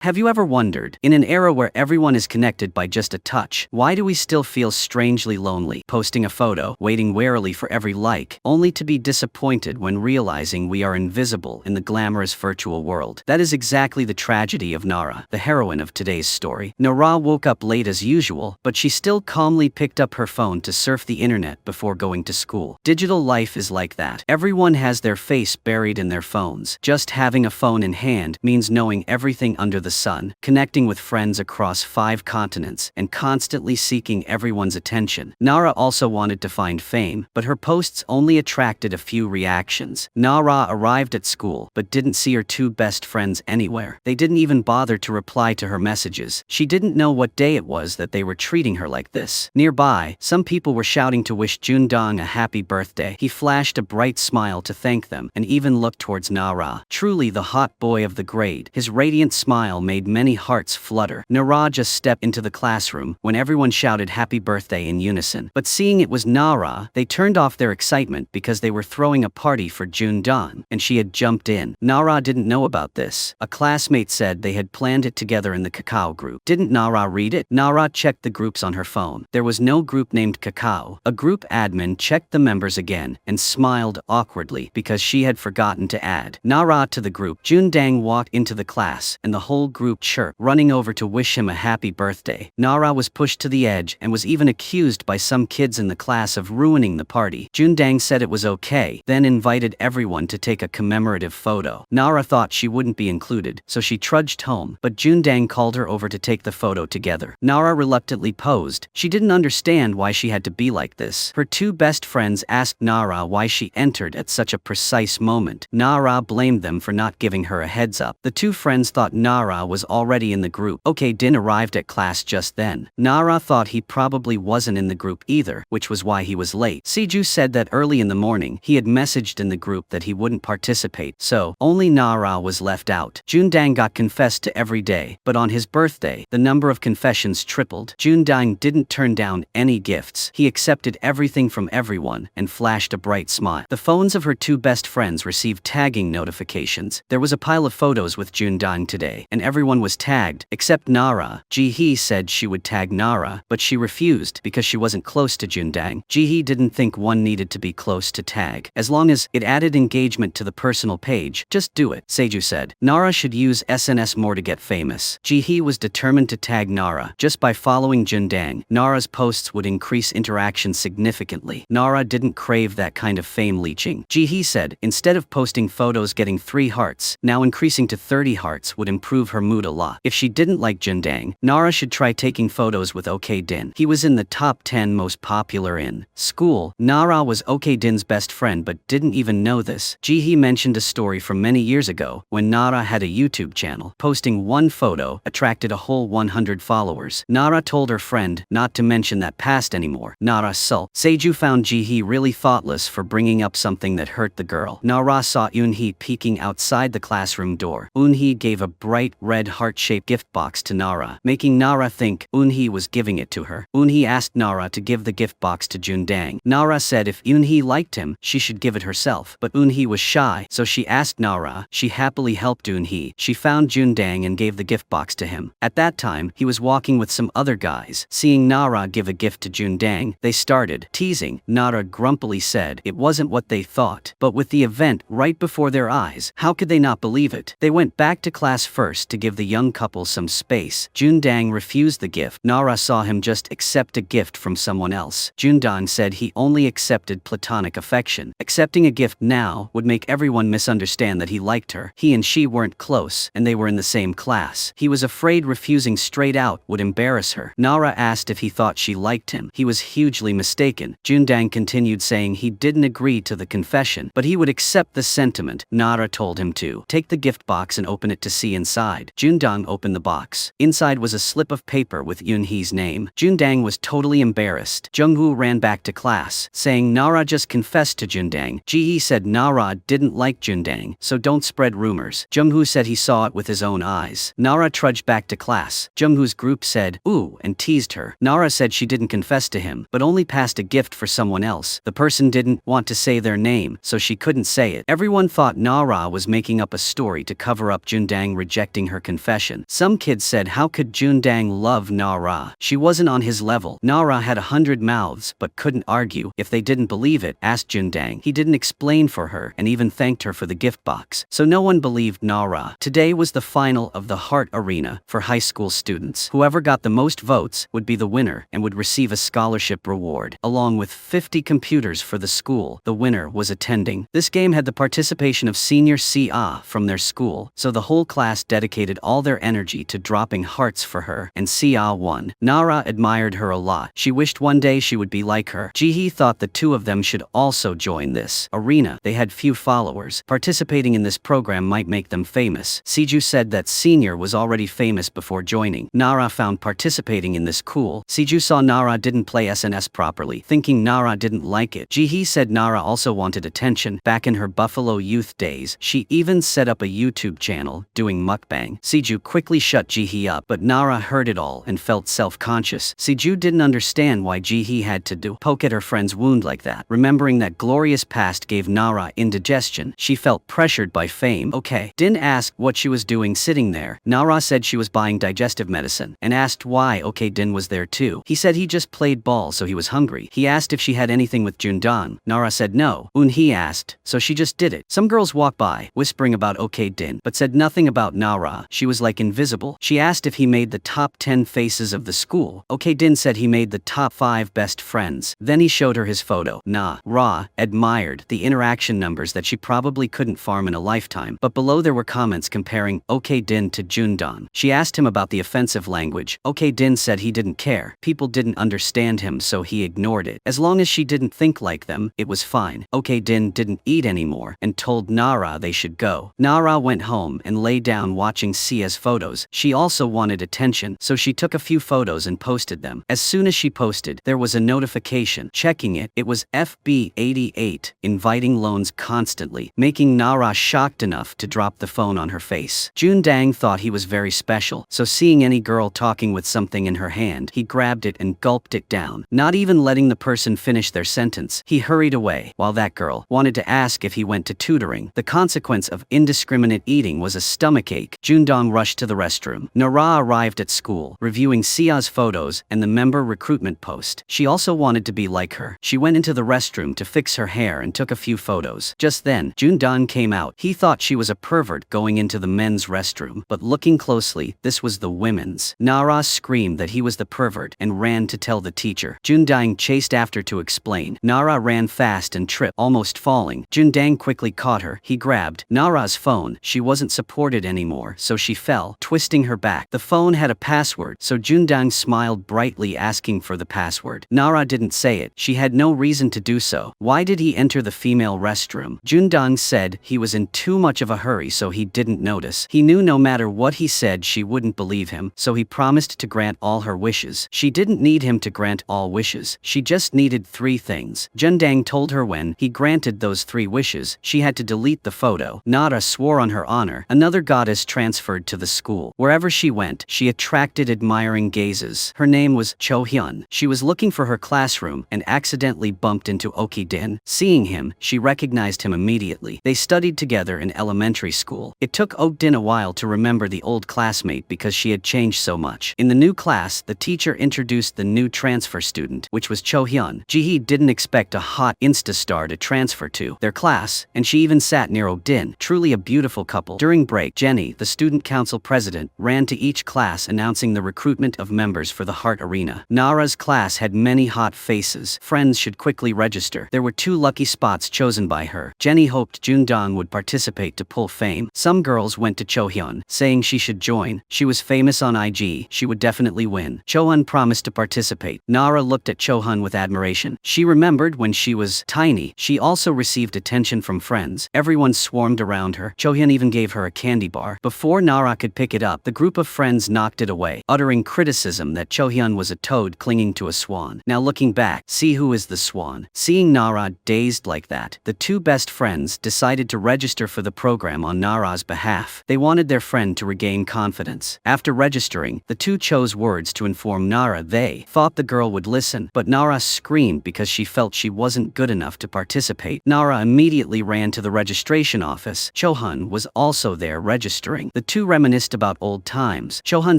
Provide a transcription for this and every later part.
Have you ever wondered, in an era where everyone is connected by just a touch, why do we still feel strangely lonely, posting a photo, waiting warily for every like, only to be disappointed when realizing we are invisible in the glamorous virtual world? That is exactly the tragedy of Nara, the heroine of today's story. Nara woke up late as usual, but she still calmly picked up her phone to surf the internet before going to school. Digital life is like that. Everyone has their face buried in their phones. Just having a phone in hand means knowing everything under the sun, connecting with friends across 5 continents, and constantly seeking everyone's attention. Nara also wanted to find fame, but her posts only attracted a few reactions. Nara arrived at school, but didn't see her 2 best friends anywhere. They didn't even bother to reply to her messages. She didn't know what day it was that they were treating her like this. Nearby, some people were shouting to wish Jun Dang a happy birthday. He flashed a bright smile to thank them, and even looked towards Nara. Truly the hot boy of the grade. His radiant smile made many hearts flutter. Nara just stepped into the classroom when everyone shouted happy birthday in unison. But seeing it was Nara, they turned off their excitement because they were throwing a party for Jun Dang, and she had jumped in. Nara didn't know about this. A classmate said they had planned it together in the Kakao group. Didn't Nara read it? Nara checked the groups on her phone. There was no group named Kakao. A group admin checked the members again and smiled awkwardly because she had forgotten to add Nara to the group. Jun Dang walked into the class, and the whole group chirped, running over to wish him a happy birthday. Nara was pushed to the edge and was even accused by some kids in the class of ruining the party. Jun Dang said it was okay, then invited everyone to take a commemorative photo. Nara thought she wouldn't be included, so she trudged home, but Jun Dang called her over to take the photo together. Nara reluctantly posed. She didn't understand why she had to be like this. Her 2 best friends asked Nara why she entered at such a precise moment. Nara blamed them for not giving her a heads up. The 2 friends thought Nara was already in the group. Din arrived at class just then. Nara thought he probably wasn't in the group either, which was why he was late. Seju said that early in the morning, he had messaged in the group that he wouldn't participate, so only Nara was left out. Jun Dang got confessed to every day, but on his birthday, the number of confessions tripled. Jun Dang didn't turn down any gifts. He accepted everything from everyone and flashed a bright smile. The phones of her 2 best friends received tagging notifications. There was a pile of photos with Jun Dang today, and everyone was tagged, except Nara. Ji-hee said she would tag Nara, but she refused because she wasn't close to Jun Dang. Ji-hee didn't think one needed to be close to tag. As long as it added engagement to the personal page, just do it, Seju said. Nara should use SNS more to get famous. Ji-hee was determined to tag Nara. Just by following Jun Dang, Nara's posts would increase interaction significantly. Nara didn't crave that kind of fame leeching. Ji-hee said, instead of posting photos getting 3 hearts, now increasing to 30 hearts would improve her mood a lot. If she didn't like Jun Dang, Nara should try taking photos with OK-din. He was in the top 10 most popular in school. Nara was OK-din's best friend but didn't even know this. Ji-hee mentioned a story from many years ago when Nara had a YouTube channel. Posting 1 photo attracted a whole 100 followers. Nara told her friend not to mention that past anymore. Nara sulked. Seju found Ji-hee really thoughtless for bringing up something that hurt the girl. Nara saw Eun-hee peeking outside the classroom door. Eun-hee gave a bright red heart-shaped gift box to Nara, making Nara think Eun-hee was giving it to her. Eun-hee asked Nara to give the gift box to Jun Dang. Nara said if Eun-hee liked him, she should give it herself, but Eun-hee was shy, so she asked Nara. She happily helped Eun-hee. She found Jun Dang and gave the gift box to him. At that time, he was walking with some other guys. Seeing Nara give a gift to Jun Dang, they started teasing. Nara grumpily said it wasn't what they thought, but with the event right before their eyes, how could they not believe it? They went back to class first to give the young couple some space. Jun Dang refused the gift. Nara saw him just accept a gift from someone else. Jun Dang said he only accepted platonic affection. Accepting a gift now would make everyone misunderstand that he liked her. He and she weren't close, and they were in the same class. He was afraid refusing straight out would embarrass her. Nara asked if he thought she liked him. He was hugely mistaken. Jun Dang continued saying he didn't agree to the confession, but he would accept the sentiment. Nara told him to take the gift box and open it to see inside. Jun Dang opened the box. Inside was a slip of paper with Eun-hee's name. Jun Dang was totally embarrassed. Jung-woo ran back to class, saying Nara just confessed to Jun Dang. Ji-hee said Nara didn't like Jun Dang, so don't spread rumors. Jung-woo said he saw it with his own eyes. Nara trudged back to class. Jung-woo's group said, ooh, and teased her. Nara said she didn't confess to him, but only passed a gift for someone else. The person didn't want to say their name, so she couldn't say it. Everyone thought Nara was making up a story to cover up Jun Dang rejecting her confession. Some kids said how could Jun Dang love Nara? She wasn't on his level. Nara had 100 mouths but couldn't argue. If they didn't believe it, asked Jun Dang. He didn't explain for her and even thanked her for the gift box. So no one believed Nara. Today was the final of the Heart Arena for high school students. Whoever got the most votes would be the winner and would receive a scholarship reward, along with 50 computers for the school the winner was attending. This game had the participation of senior CA from their school, so the whole class dedicated all their energy to dropping hearts for her, and CA won. Nara admired her a lot. She wished one day she would be like her. Jihee thought the two of them should also join this arena. They had few followers. Participating in this program might make them famous. Siju said that senior was already famous before joining. Nara found participating in this cool. Siju saw Nara didn't play SNS properly, thinking Nara didn't like it. Jihee said Nara also wanted attention. Back in her Buffalo youth days, she even set up a YouTube channel doing mukbang. Siju quickly shut Jihee up, but Nara heard it all and felt self-conscious. Siju didn't understand why Jihee had to poke at her friend's wound like that. Remembering that glorious past gave Nara indigestion. She felt pressured by fame. Okay. Din asked what she was doing sitting there. Nara said she was buying digestive medicine and asked why Din was there too. He said he just played ball so he was hungry. He asked if she had anything with Jun Dang. Nara said no. He asked, so she just did it. Some girls walked by, whispering about Din, but said nothing about Nara. She was like invisible. She asked if he made the top 10 faces of the school. Din said he made the top 5 best friends. Then he showed her his photo. Nara admired the interaction numbers that she probably couldn't farm in a lifetime, but below there were comments comparing Din to Jun Dang. She asked him about the offensive language. Din said he didn't care. People didn't understand him, so he ignored it. As long as she didn't think like them, it was fine. Din didn't eat anymore and told Nara they should go. Nara went home and lay down watching Sia's photos. She also wanted attention, so she took a few photos and posted them. As soon as she posted, there was a notification. Checking it, it was FB88, inviting loans constantly, making Nara shocked enough to drop the phone on her face. Jun Dang thought he was very special, so seeing any girl talking with something in her hand, he grabbed it and gulped it down. Not even letting the person finish their sentence, he hurried away, while that girl wanted to ask if he went to tutoring. The consequence of indiscriminate eating was a stomachache. Jun Dang rushed to the restroom. Nara arrived at school, reviewing Sia's photos and the member recruitment post. She also wanted to be like her. She went into the restroom to fix her hair and took a few photos. Just then, Jun Dang came out. He thought she was a pervert going into the men's restroom, but looking closely, this was the women's. Nara screamed that he was the pervert and ran to tell the teacher. Jun Dang chased after to explain. Nara ran fast and tripped, almost falling. Jun Dang quickly caught her. He grabbed Nara's phone. She wasn't supported anymore, so she fell, twisting her back. The phone had a password, so Jun Dang smiled brightly, asking for the password. Nara didn't say it. She had no reason to do so. Why did he enter the female restroom? Jun Dang said he was in too much of a hurry, so he didn't notice. He knew no matter what he said she wouldn't believe him, so he promised to grant all her wishes. She didn't need him to grant all wishes. She just needed 3 things. Jun Dang told her when he granted those 3 wishes, she had to delete the photo. Nara swore on her honor. Another goddess transferred to the school. Wherever she went, she attracted admiring gazes. Her name was Cho Hyun. She was looking for her classroom and accidentally bumped into Din. Seeing him, she recognized him immediately. They studied together in elementary school. It took Din a while to remember the old classmate because she had changed so much. In the new class, the teacher introduced the new transfer student, which was Cho Hyun. Jihee didn't expect a hot Insta star to transfer to their class, and she even sat near Din. Truly a beautiful couple. During break, Jenny, the student council president, ran to each class announcing the recruitment of members for the Heart Arena. Nara's class had many hot faces. Friends should quickly register. There were 2 lucky spots chosen by her. Jenny hoped Jun Dang would participate to pull fame. Some girls went to Cho Hyun, saying she should join. She was famous on IG. She would definitely win. Cho Hyun promised to participate. Nara looked at Cho Hyun with admiration. She remembered when she was tiny. She also received attention from friends. Everyone swarmed around her. Cho Hyun even gave her a candy bar. Before Nara could pick it up, the group of friends knocked it away, uttering criticism that Cho Hyun was a toad clinging to a swan. Now looking back, see who is the swan. Seeing Nara dazed like that, the 2 best friends decided to register for the program on Nara's behalf. They wanted their friend to regain confidence. After registering, the 2 chose words to inform Nara. They thought the girl would listen, but Nara screamed because she felt she wasn't good enough to participate. Nara immediately ran to the registration office. Cho Hyun was also there registering. The The two reminisced about old times. Chohan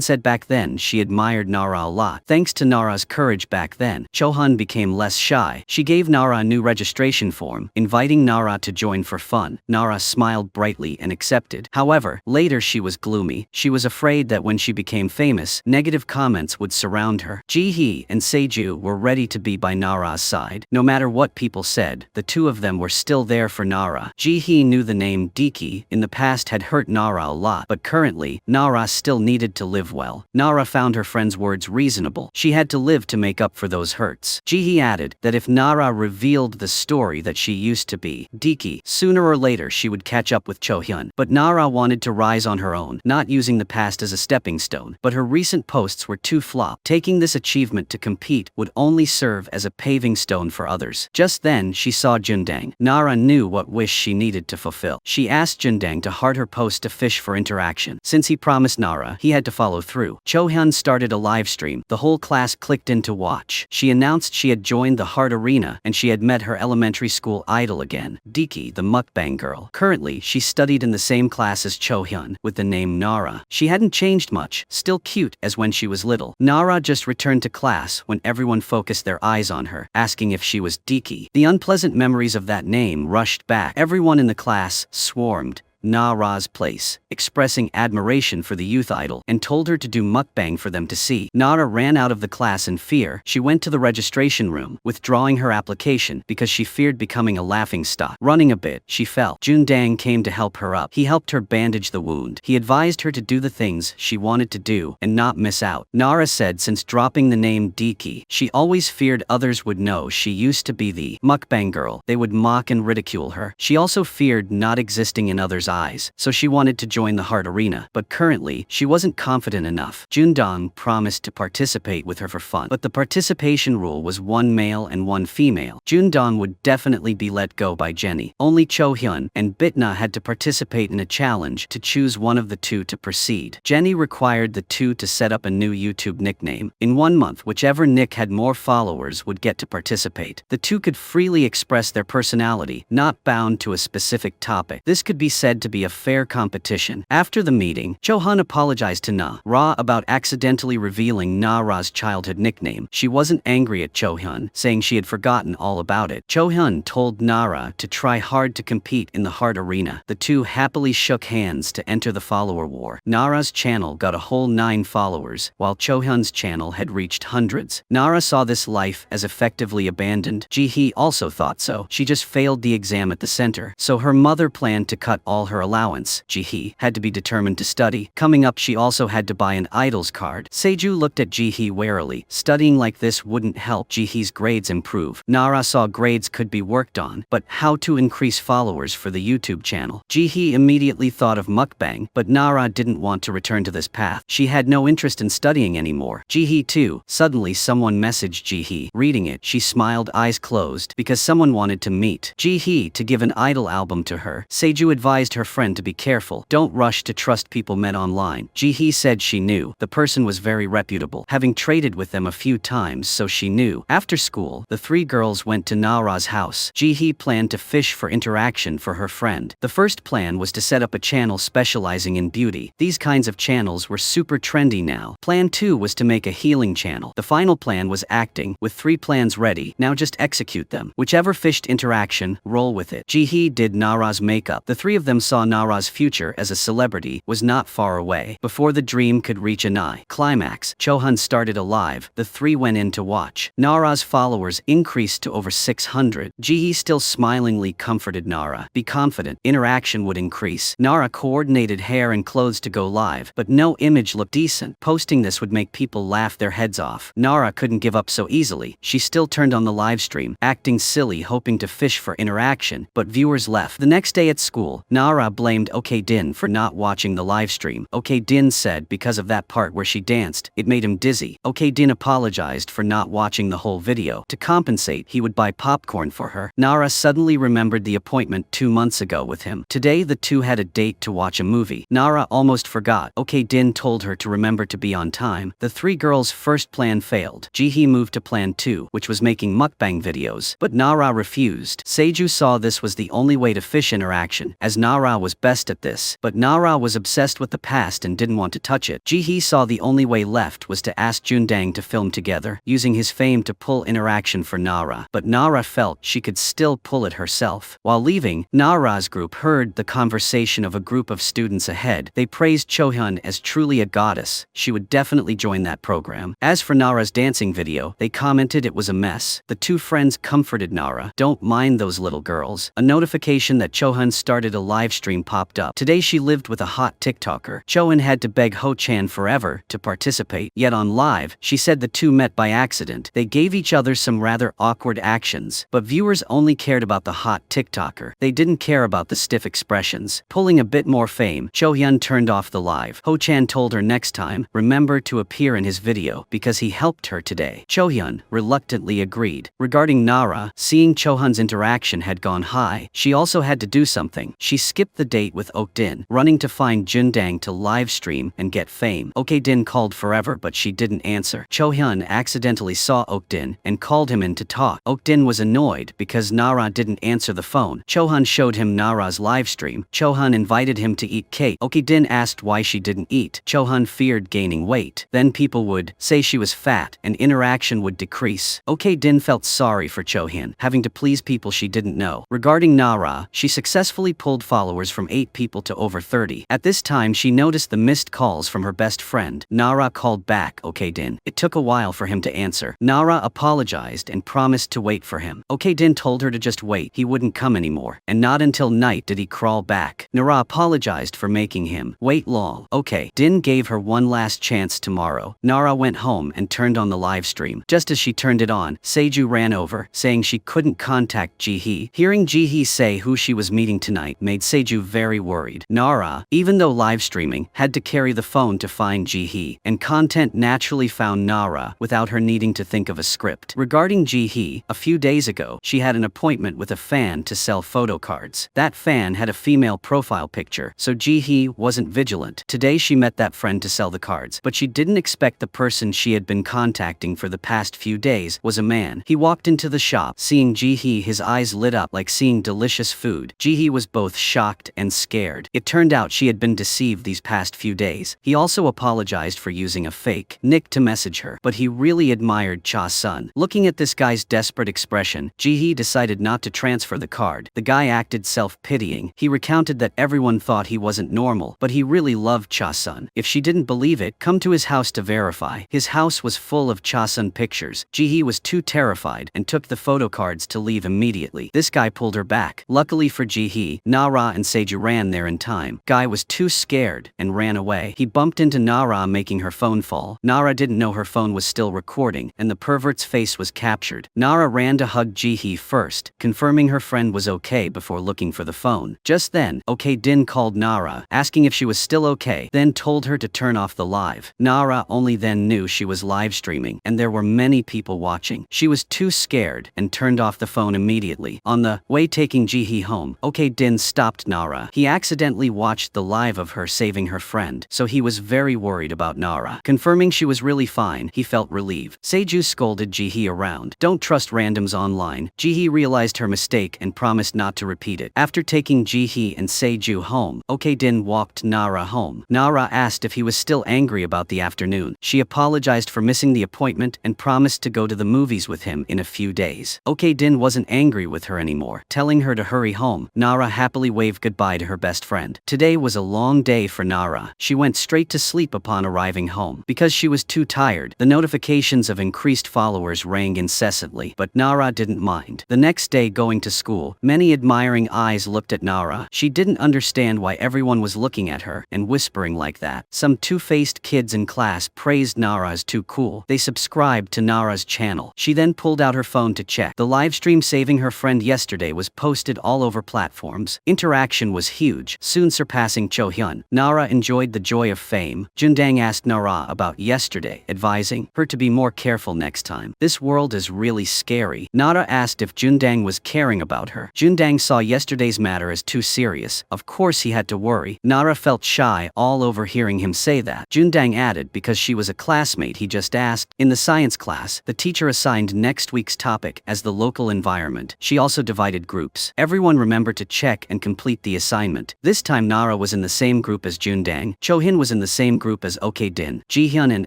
said back then she admired Nara a lot. Thanks to Nara's courage back then, Chohan became less shy. She gave Nara a new registration form, inviting Nara to join for fun. Nara smiled brightly and accepted. However, later she was gloomy. She was afraid that when she became famous, negative comments would surround her. Ji-hee and Seju were ready to be by Nara's side. No matter what people said, the two of them were still there for Nara. Ji-hee knew the name Diki in the past had hurt Nara a lot, but currently, Nara still needed to live well. Nara found her friend's words reasonable. She had to live to make up for those hurts. Ji-hee added that if Nara revealed the story that she used to be Diki, sooner or later she would catch up with Chohyun. But Nara wanted to rise on her own, not using the past as a stepping stone. But her recent posts were too flop. Taking this achievement to compete would only serve as a paving stone for others. Just then, she saw Jun Dang. Nara knew what wish she needed to fulfill. She asked Jun Dang to heart her post to fish for interaction. Since he promised Nara, he had to follow through. Chohyun started a live stream. The whole class clicked in to watch. She announced she had joined the Heart Arena and she had met her elementary school idol again, Diki, the mukbang girl. Currently, she studied in the same class as Chohyun, with the name Nara. She hadn't changed much, still cute as when she was little. Nara just returned to class when everyone focused their eyes on her, asking if she was Diki. The unpleasant memories of that name rushed back. Everyone in the class swarmed Nara's place, expressing admiration for the youth idol, and told her to do mukbang for them to see. Nara ran out of the class in fear. She went to the registration room, withdrawing her application because she feared becoming a laughingstock. Running a bit, she fell. Jun Dang came to help her up. He helped her bandage the wound. He advised her to do the things she wanted to do and not miss out. Nara said since dropping the name Diki, she always feared others would know she used to be the mukbang girl. They would mock and ridicule her. She also feared not existing in others' eyes, so she wanted to join the Heart Arena. But currently, she wasn't confident enough. Jun Dang promised to participate with her for fun, but the participation rule was one male and one female. Jun Dang would definitely be let go by Jenny. Only Chohyun and Bitna had to participate in a challenge to choose one of the two to proceed. Jenny required the two to set up a new YouTube nickname. In 1 month, whichever nick had more followers would get to participate. The two could freely express their personality, not bound to a specific topic. This could be said to be a fair competition. After the meeting, Chohyun apologized to Ra about accidentally revealing Ra's childhood nickname. She wasn't angry at Chohyun, saying she had forgotten all about it. Chohyun told Nara to try hard to compete in the Heart Arena. The two happily shook hands to enter the follower war. Nara's channel got a whole 9 followers, while Chohyun's channel had reached hundreds. Nara saw this life as effectively abandoned. Ji-hee also thought so. She just failed the exam at the center, so her mother planned to cut all her allowance. Ji-hee had to be determined to study. Coming up, she also had to buy an idol's card. Seju looked at Ji-hee warily. Studying like this wouldn't help Ji-hee's grades improve. Nara saw grades could be worked on, but how to increase followers for the YouTube channel? Ji-hee immediately thought of mukbang, but Nara didn't want to return to this path. She had no interest in studying anymore. Ji-hee too. Suddenly someone messaged Ji-hee. Reading it, she smiled, eyes closed, because someone wanted to meet Ji-hee to give an idol album to her. Seju advised her friend to be careful. Don't rush to trust people met online. Ji-hee said she knew. The person was very reputable, having traded with them a few times, so she knew. After school, the 3 girls went to Nara's house. Ji-hee planned to fish for interaction for her friend. The first plan was to set up a channel specializing in beauty. These kinds of channels were super trendy now. Plan 2 was to make a healing channel. The final plan was acting. With 3 plans ready, now just execute them. Whichever fished interaction, roll with it. Ji-hee did Nara's makeup. The 3 of them saw Nara's future as a celebrity was not far away. Before the dream could reach an climax, Chohyun started a live. The 3 went in to watch. Nara's followers increased to over 600. Ji-hee still smilingly comforted Nara. Be confident, interaction would increase. Nara coordinated hair and clothes to go live, but no image looked decent. Posting this would make people laugh their heads off. Nara couldn't give up so easily. She still turned on the live stream, acting silly, hoping to fish for interaction, but viewers left. The next day at school, Nara blamed Din for not watching the live stream. Din said because of that part where she danced, it made him dizzy. Din apologized for not watching the whole video. To compensate, he would buy popcorn for her. Nara suddenly remembered the appointment 2 months ago with him. Today the two had a date to watch a movie. Nara almost forgot. Din told her to remember to be on time. The 3 girls' first plan failed. Ji-hee moved to plan 2, which was making mukbang videos, but Nara refused. Seju saw this was the only way to fish interaction. As Nara Nara was best at this, but Nara was obsessed with the past and didn't want to touch it. Ji-hee saw the only way left was to ask Jun Dang to film together, using his fame to pull interaction for Nara, but Nara felt she could still pull it herself. While leaving, Nara's group heard the conversation of a group of students ahead. They praised Chohyun as truly a goddess. She would definitely join that program. As for Nara's dancing video, they commented it was a mess. The two friends comforted Nara. Don't mind those little girls. A notification that Chohyun started a live stream popped up. Today she lived with a hot TikToker. Chohyun had to beg Ho-chan forever to participate, yet on live, she said the two met by accident. They gave each other some rather awkward actions, but viewers only cared about the hot TikToker. They didn't care about the stiff expressions. Pulling a bit more fame, Chohyun turned off the live. Ho-chan told her next time, remember to appear in his video because he helped her today. Chohyun reluctantly agreed. Regarding Nara, seeing Chohyun's interaction had gone high, she also had to do something. She skipped the date with Ok-din, running to find Jun Dang to live stream and get fame. Ok-din called forever but she didn't answer. Chohyun accidentally saw Ok-din and called him in to talk. Ok-din was annoyed because Nara didn't answer the phone. Chohyun showed him Nara's livestream. Chohyun invited him to eat cake. Ok-din asked why she didn't eat. Chohyun feared gaining weight. Then people would say she was fat and interaction would decrease. Ok-din felt sorry for Chohyun, having to please people she didn't know. Regarding Nara, she successfully pulled followers from 8 people to over 30. At this time she noticed the missed calls from her best friend. Nara called back Ok-din. It took a while for him to answer. Nara apologized and promised to wait for him. Ok-din told her to just wait. He wouldn't come anymore. And not until night did he crawl back. Nara apologized for making him wait long. Ok-din gave her one last chance tomorrow. Nara went home and turned on the live stream. Just as she turned it on, Seju ran over, saying she couldn't contact Ji-hee. Hearing Ji-hee say who she was meeting tonight made Seju very worried. Nara, even though live streaming, had to carry the phone to find Ji-hee, and content naturally found Nara without her needing to think of a script. Regarding Ji-hee, a few days ago, she had an appointment with a fan to sell photo cards. That fan had a female profile picture, so Ji-hee wasn't vigilant. Today she met that friend to sell the cards, but she didn't expect the person she had been contacting for the past few days was a man. He walked into the shop. Seeing Ji-hee, his eyes lit up like seeing delicious food. Ji-hee was both shocked and scared. It turned out she had been deceived these past few days. He also apologized for using a fake nick to message her, but he really admired Cha-sun. Looking at this guy's desperate expression, Ji-hee decided not to transfer the card. The guy acted self-pitying. He recounted that everyone thought he wasn't normal, but he really loved Cha-sun. If she didn't believe it, come to his house to verify. His house was full of Cha-sun pictures. Ji-hee was too terrified and took the photo cards to leave immediately. This guy pulled her back. Luckily for Ji-hee, Nara and Seju ran there in time. Guy was too scared and ran away. He bumped into Nara, making her phone fall. Nara didn't know her phone was still recording, and the pervert's face was captured. Nara ran to hug Ji-hee first, confirming her friend was okay before looking for the phone. Just then, Ok-din called Nara, asking if she was still okay, then told her to turn off the live. Nara only then knew she was live streaming, and there were many people watching. She was too scared and turned off the phone immediately. On the way taking Ji-hee home, Ok-din stopped Nara. He accidentally watched the live of her saving her friend, so he was very worried about Nara. Confirming she was really fine, he felt relieved. Seju scolded Ji-hee around. Don't trust randoms online. Ji-hee realized her mistake and promised not to repeat it. After taking Ji-hee and Seju home, Ok-din walked Nara home. Nara asked if he was still angry about the afternoon. She apologized for missing the appointment and promised to go to the movies with him in a few days. Ok-din wasn't angry with her anymore, telling her to hurry home. Nara happily waved goodbye to her best friend. Today was a long day for Nara. She went straight to sleep upon arriving home. Because she was too tired, the notifications of increased followers rang incessantly, but Nara didn't mind. The next day going to school, many admiring eyes looked at Nara. She didn't understand why everyone was looking at her and whispering like that. Some two-faced kids in class praised Nara as too cool. They subscribed to Nara's channel. She then pulled out her phone to check. The livestream saving her friend yesterday was posted all over platforms. Interaction was huge, soon surpassing Chohyun. Nara enjoyed the joy of fame. Jun Dang asked Nara about yesterday, advising her to be more careful next time. This world is really scary. Nara asked if Jun Dang was caring about her. Jun Dang saw yesterday's matter as too serious. Of course he had to worry. Nara felt shy all over hearing him say that. Jun Dang added because she was a classmate he just asked. In the science class, the teacher assigned next week's topic as the local environment. She also divided groups. Everyone remember to check and complete complete the assignment. This time Nara was in the same group as Jun Dang, Cho-hyun was in the same group as Ok-din. Ji-hyun and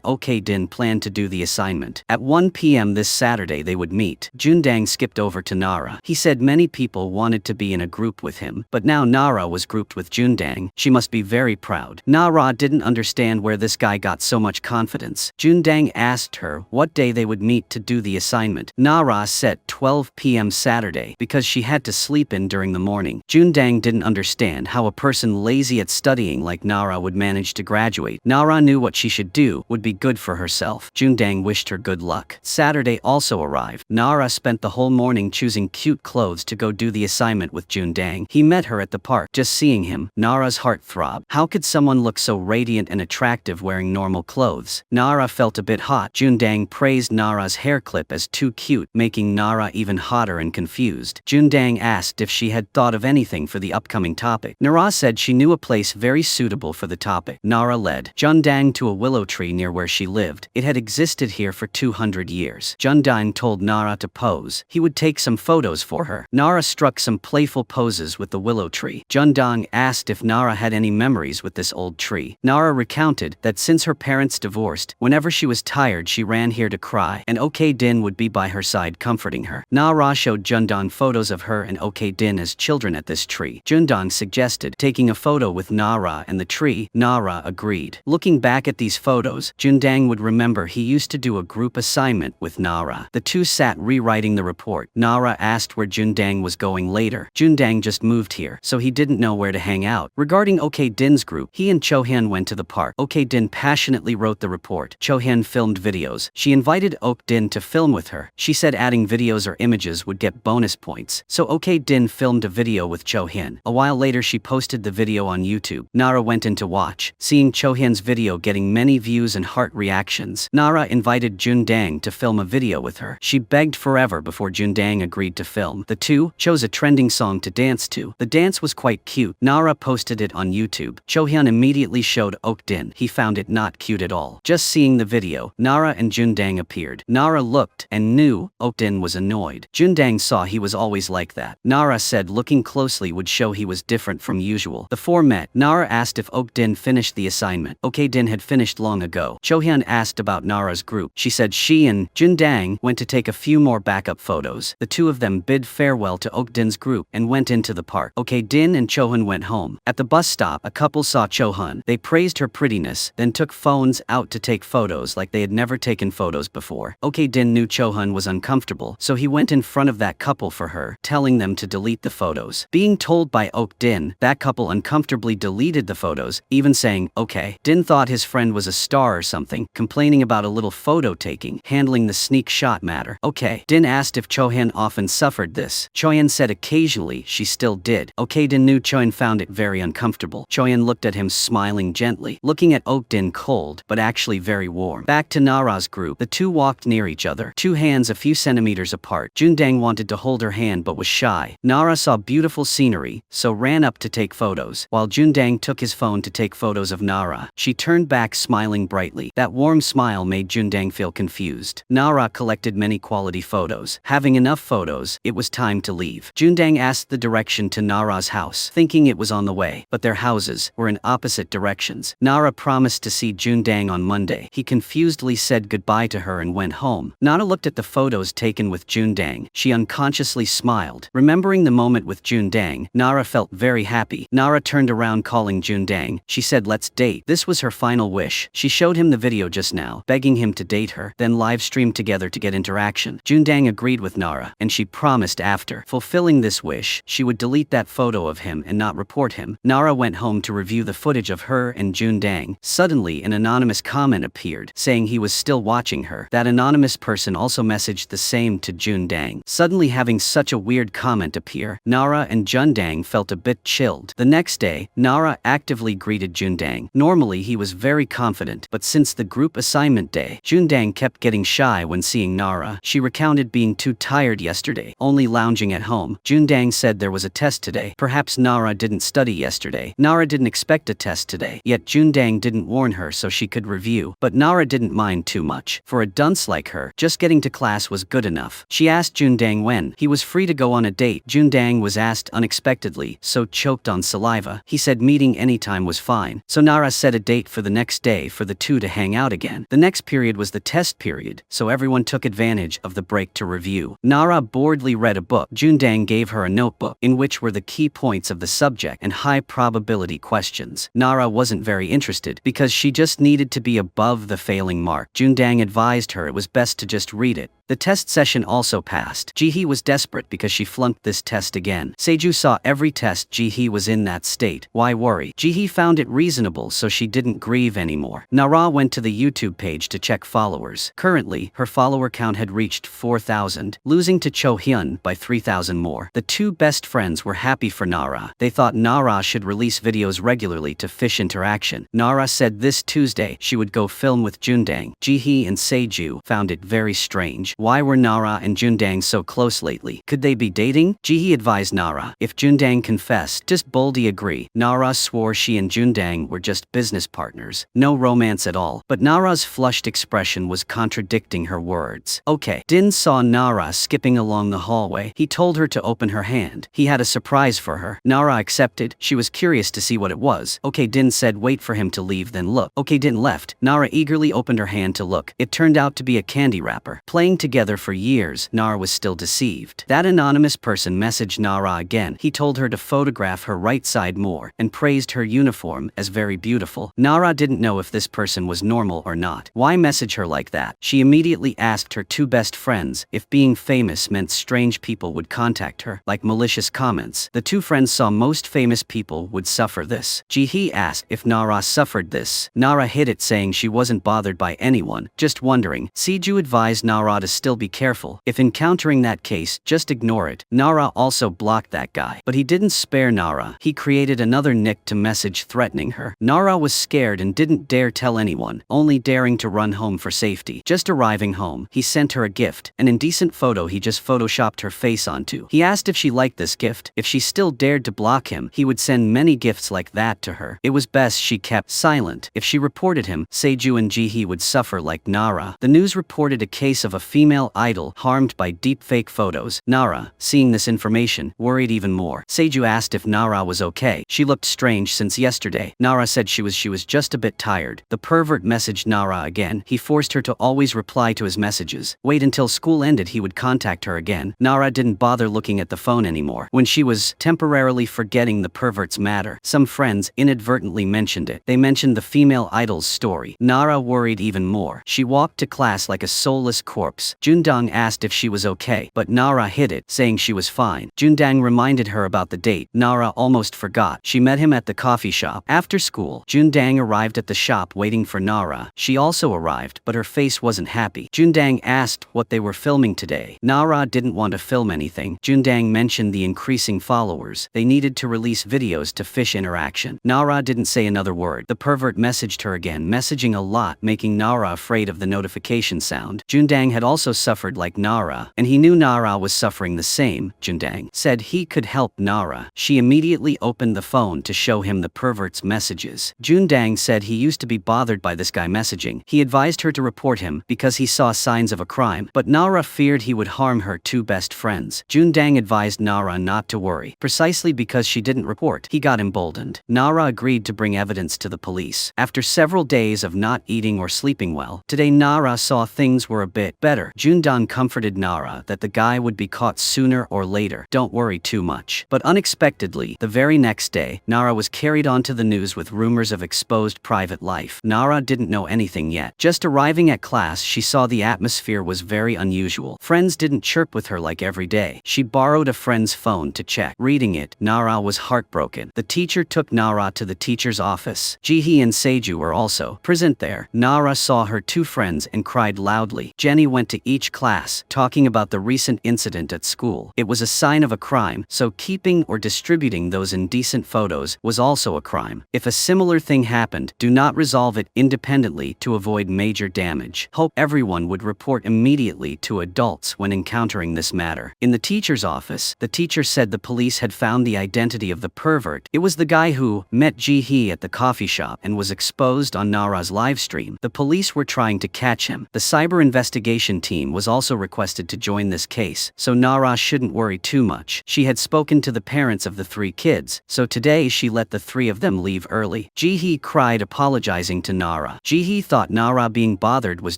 Ok-din planned to do the assignment. At 1 p.m. this Saturday they would meet. Jun Dang skipped over to Nara. He said many people wanted to be in a group with him, but now Nara was grouped with Jun Dang. She must be very proud. Nara didn't understand where this guy got so much confidence. Jun Dang asked her what day they would meet to do the assignment. Nara said 12 p.m. Saturday because she had to sleep in during the morning. Jun Dang didn't understand how a person lazy at studying like Nara would manage to graduate. Nara knew what she should do would be good for herself. Jun Dang wished her good luck. Saturday also arrived. Nara spent the whole morning choosing cute clothes to go do the assignment with Jun Dang. He met her at the park. Just seeing him, Nara's heart throbbed. How could someone look so radiant and attractive wearing normal clothes? Nara felt a bit hot. Jun Dang praised Nara's hair clip as too cute, making Nara even hotter and confused. Jun Dang asked if she had thought of anything for the upcoming topic. Nara said she knew a place very suitable for the topic. Nara led Jun Dang to a willow tree near where she lived. It had existed here for 200 years. Jun Dang told Nara to pose. He would take some photos for her. Nara struck some playful poses with the willow tree. Jun Dang asked if Nara had any memories with this old tree. Nara recounted that since her parents divorced, whenever she was tired she ran here to cry, and Ok-din would be by her side comforting her. Nara showed Jun Dang photos of her and Ok-din as children at this tree. Jun Dang suggested taking a photo with Nara and the tree. Nara agreed. Looking back at these photos, Jun Dang would remember he used to do a group assignment with Nara. The two sat rewriting the report. Nara asked where Jun Dang was going later. Jun Dang just moved here, so he didn't know where to hang out. Regarding Ok-din's group, he and Cho-hyun went to the park. Ok-din passionately wrote the report. Cho-hyun filmed videos. She invited Ok-din to film with her. She said adding videos or images would get bonus points. So Ok-din filmed a video with Cho-hyun. A while later she posted the video on YouTube. Nara went in to watch. Seeing Cho-hyun's video getting many views and heart reactions, Nara invited Jun Dang to film a video with her. She begged forever before Jun Dang agreed to film. The two chose a trending song to dance to. The dance was quite cute. Nara posted it on YouTube. Cho-hyun immediately showed Ok-din. He found it not cute at all. Just seeing the video, Nara and Jun Dang appeared. Nara looked and knew Ok-din was annoyed. Jun Dang saw he was always like that. Nara said looking closely would show he was different from usual. The four met. Nara asked if Ok-din finished the assignment. Ok-din had finished long ago. Cho-hyun asked about Nara's group. She said she and Jun Dang went to take a few more backup photos. The two of them bid farewell to Ok-din's group and went into the park. Ok-din and Cho-hyun went home. At the bus stop, a couple saw Cho-hyun. They praised her prettiness, then took phones out to take photos like they had never taken photos before. Ok-din knew Cho-hyun was uncomfortable, so he went in front of that couple for her, telling them to delete the photos. Being told by Ok-din, that couple uncomfortably deleted the photos, even saying, okay. Din thought his friend was a star or something, complaining about a little photo taking, handling the sneak shot matter. Okay. Din asked if Cho-hyun often suffered this. Cho-hyun said occasionally she still did. Ok-din knew Cho-hyun found it very uncomfortable. Cho-hyun looked at him smiling gently, looking at Ok-din cold, but actually very warm. Back to Nara's group, the two walked near each other, two hands a few centimeters apart. Jun Dang wanted to hold her hand but was shy. Nara saw beautiful scenery, so ran up to take photos. While Jun Dang took his phone to take photos of Nara, she turned back smiling brightly. That warm smile made Jun Dang feel confused. Nara collected many quality photos. Having enough photos, it was time to leave. Jun Dang asked the direction to Nara's house, thinking it was on the way, but their houses were in opposite directions. Nara promised to see Jun Dang on Monday. He confusedly said goodbye to her and went home. Nara looked at the photos taken with Jun Dang. She unconsciously smiled. Remembering the moment with Jun Dang, Nara felt very happy. Nara turned around calling Jun Dang. She said let's date. This was her final wish. She showed him the video just now, begging him to date her, then live streamed together to get interaction. Jun Dang agreed with Nara, and she promised after fulfilling this wish, she would delete that photo of him and not report him. Nara went home to review the footage of her and Jun Dang. Suddenly an anonymous comment appeared, saying he was still watching her. That anonymous person also messaged the same to Jun Dang. Suddenly having such a weird comment appear, Nara and Jun Dang felt a bit chilled. The next day, Nara actively greeted Jun Dang. Normally he was very confident, but since the group assignment day, Jun Dang kept getting shy when seeing Nara. She recounted being too tired yesterday, only lounging at home. Jun Dang said there was a test today. Perhaps Nara didn't study yesterday. Nara didn't expect a test today, yet Jun Dang didn't warn her so she could review. But Nara didn't mind too much. For a dunce like her, just getting to class was good enough. She asked Jun Dang when he was free to go on a date. Jun Dang was asked unexpectedly unexpectedly, so choked on saliva. He said meeting anytime was fine, so Nara set a date for the next day for the two to hang out again. The next period was the test period, so everyone took advantage of the break to review. Nara boredly read a book. Jun Dang gave her a notebook, in which were the key points of the subject and high-probability questions. Nara wasn't very interested, because she just needed to be above the failing mark. Jun Dang advised her it was best to just read it. The test session also passed. Ji-hee was desperate because she flunked this test again. Seju saw every test Ji-hee was in that state. Why worry? Ji-hee found it reasonable, so she didn't grieve anymore. Nara went to the YouTube page to check followers. Currently, her follower count had reached 4,000, losing to Cho Hyun by 3,000 more. The two best friends were happy for Nara. They thought Nara should release videos regularly to fish interaction. Nara said this Tuesday she would go film with Jun Dang. Ji-hee and Seju found it very strange. Why were Nara and Jun Dang so close lately? Could they be dating? Ji-hee advised Nara. If Jun Dang confessed, just boldly agree. Nara swore she and Jun Dang were just business partners. No romance at all. But Nara's flushed expression was contradicting her words. Okay. Din saw Nara skipping along the hallway. He told her to open her hand. He had a surprise for her. Nara accepted. She was curious to see what it was. Okay. Din said wait for him to leave, then look. Okay. Din left. Nara eagerly opened her hand to look. It turned out to be a candy wrapper. Playing together for years, Nara was still deceived. That anonymous person messaged Nara again. He told her to photograph her right side more, and praised her uniform as very beautiful. Nara didn't know if this person was normal or not. Why message her like that? She immediately asked her two best friends if being famous meant strange people would contact her, like malicious comments. The two friends saw most famous people would suffer this. Ji-hee asked if Nara suffered this. Nara hid it, saying she wasn't bothered by anyone, just wondering. Seju advised Nara to still be careful. If encountering that case, just ignore it. Nara also blocked that guy. But he didn't spare Nara. He created another nick to message threatening her. Nara was scared and didn't dare tell anyone, only daring to run home for safety. Just arriving home, he sent her a gift, an indecent photo he just photoshopped her face onto. He asked if she liked this gift. If she still dared to block him, he would send many gifts like that to her. It was best she kept silent. If she reported him, Seju and Ji-hee would suffer like Nara. The news reported a case of a female idol harmed by deepfake photos. Nara, seeing this information, worried even more. Seju asked if Nara was okay. She looked strange since yesterday. Nara said she was just a bit tired. The pervert messaged Nara again. He forced her to always reply to his messages. Wait until school ended, he would contact her again. Nara didn't bother looking at the phone anymore. When she was temporarily forgetting the pervert's matter, some friends inadvertently mentioned it. They mentioned the female idol's story. Nara worried even more. She walked to class like a soulless corpse. Jun Dang asked if she was okay, but Nara hid it, saying she was fine. Jun Dang reminded her about the date. Nara almost forgot. She met him at the coffee shop. After school, Jun Dang arrived at the shop waiting for Nara. She also arrived, but her face wasn't happy. Jun Dang asked what they were filming today. Nara didn't want to film anything. Jun Dang mentioned the increasing followers. They needed to release videos to fish interaction. Nara didn't say another word. The pervert messaged her again, messaging a lot, making Nara afraid of the notification sound. Jun Dang had also suffered like Nara, and he knew Nara was suffering the same. Jun Dang said he could help Nara. She immediately opened the phone to show him the pervert's messages. Jun Dang said he used to be bothered by this guy messaging. He advised her to report him because he saw signs of a crime, but Nara feared he would harm her two best friends. Jun Dang advised Nara not to worry. Precisely because she didn't report, he got emboldened. Nara agreed to bring evidence to the police. After several days of not eating or sleeping well, today Nara saw things were a bit better. Jun Dang comforted Nara that the guy would be caught sooner or later. Don't worry too much. But unexpectedly, the very next day, Nara was carried onto the news with rumors of exposed private life. Nara didn't know anything yet. Just arriving at class, she saw the atmosphere was very unusual. Friends didn't chirp with her like every day. She borrowed a friend's phone to check. Reading it, Nara was heartbroken. The teacher took Nara to the teacher's office. Ji-hee and Seju were also present there. Nara saw her two friends and cried loudly. Jenny went to each class, talking about the recent incident at school. It was a sign of a crime, so keeping or distributing those indecent photos was also a crime. If a similar thing happened, do not resolve it independently to avoid major damage. Hope everyone would report immediately to adults when encountering this matter. In the teacher's office, the teacher said the police had found the identity of the pervert. It was the guy who met Ji-hee at the coffee shop and was exposed on Nara's livestream. The police were trying to catch him. The cyber investigation team was also requested to join this case, so Nara shouldn't worry too much. She had spoken to the parents of the 3 kids, so today she let the 3 of them leave early. Ji-hee cried, apologizing to Nara. Ji-hee thought Nara being bothered was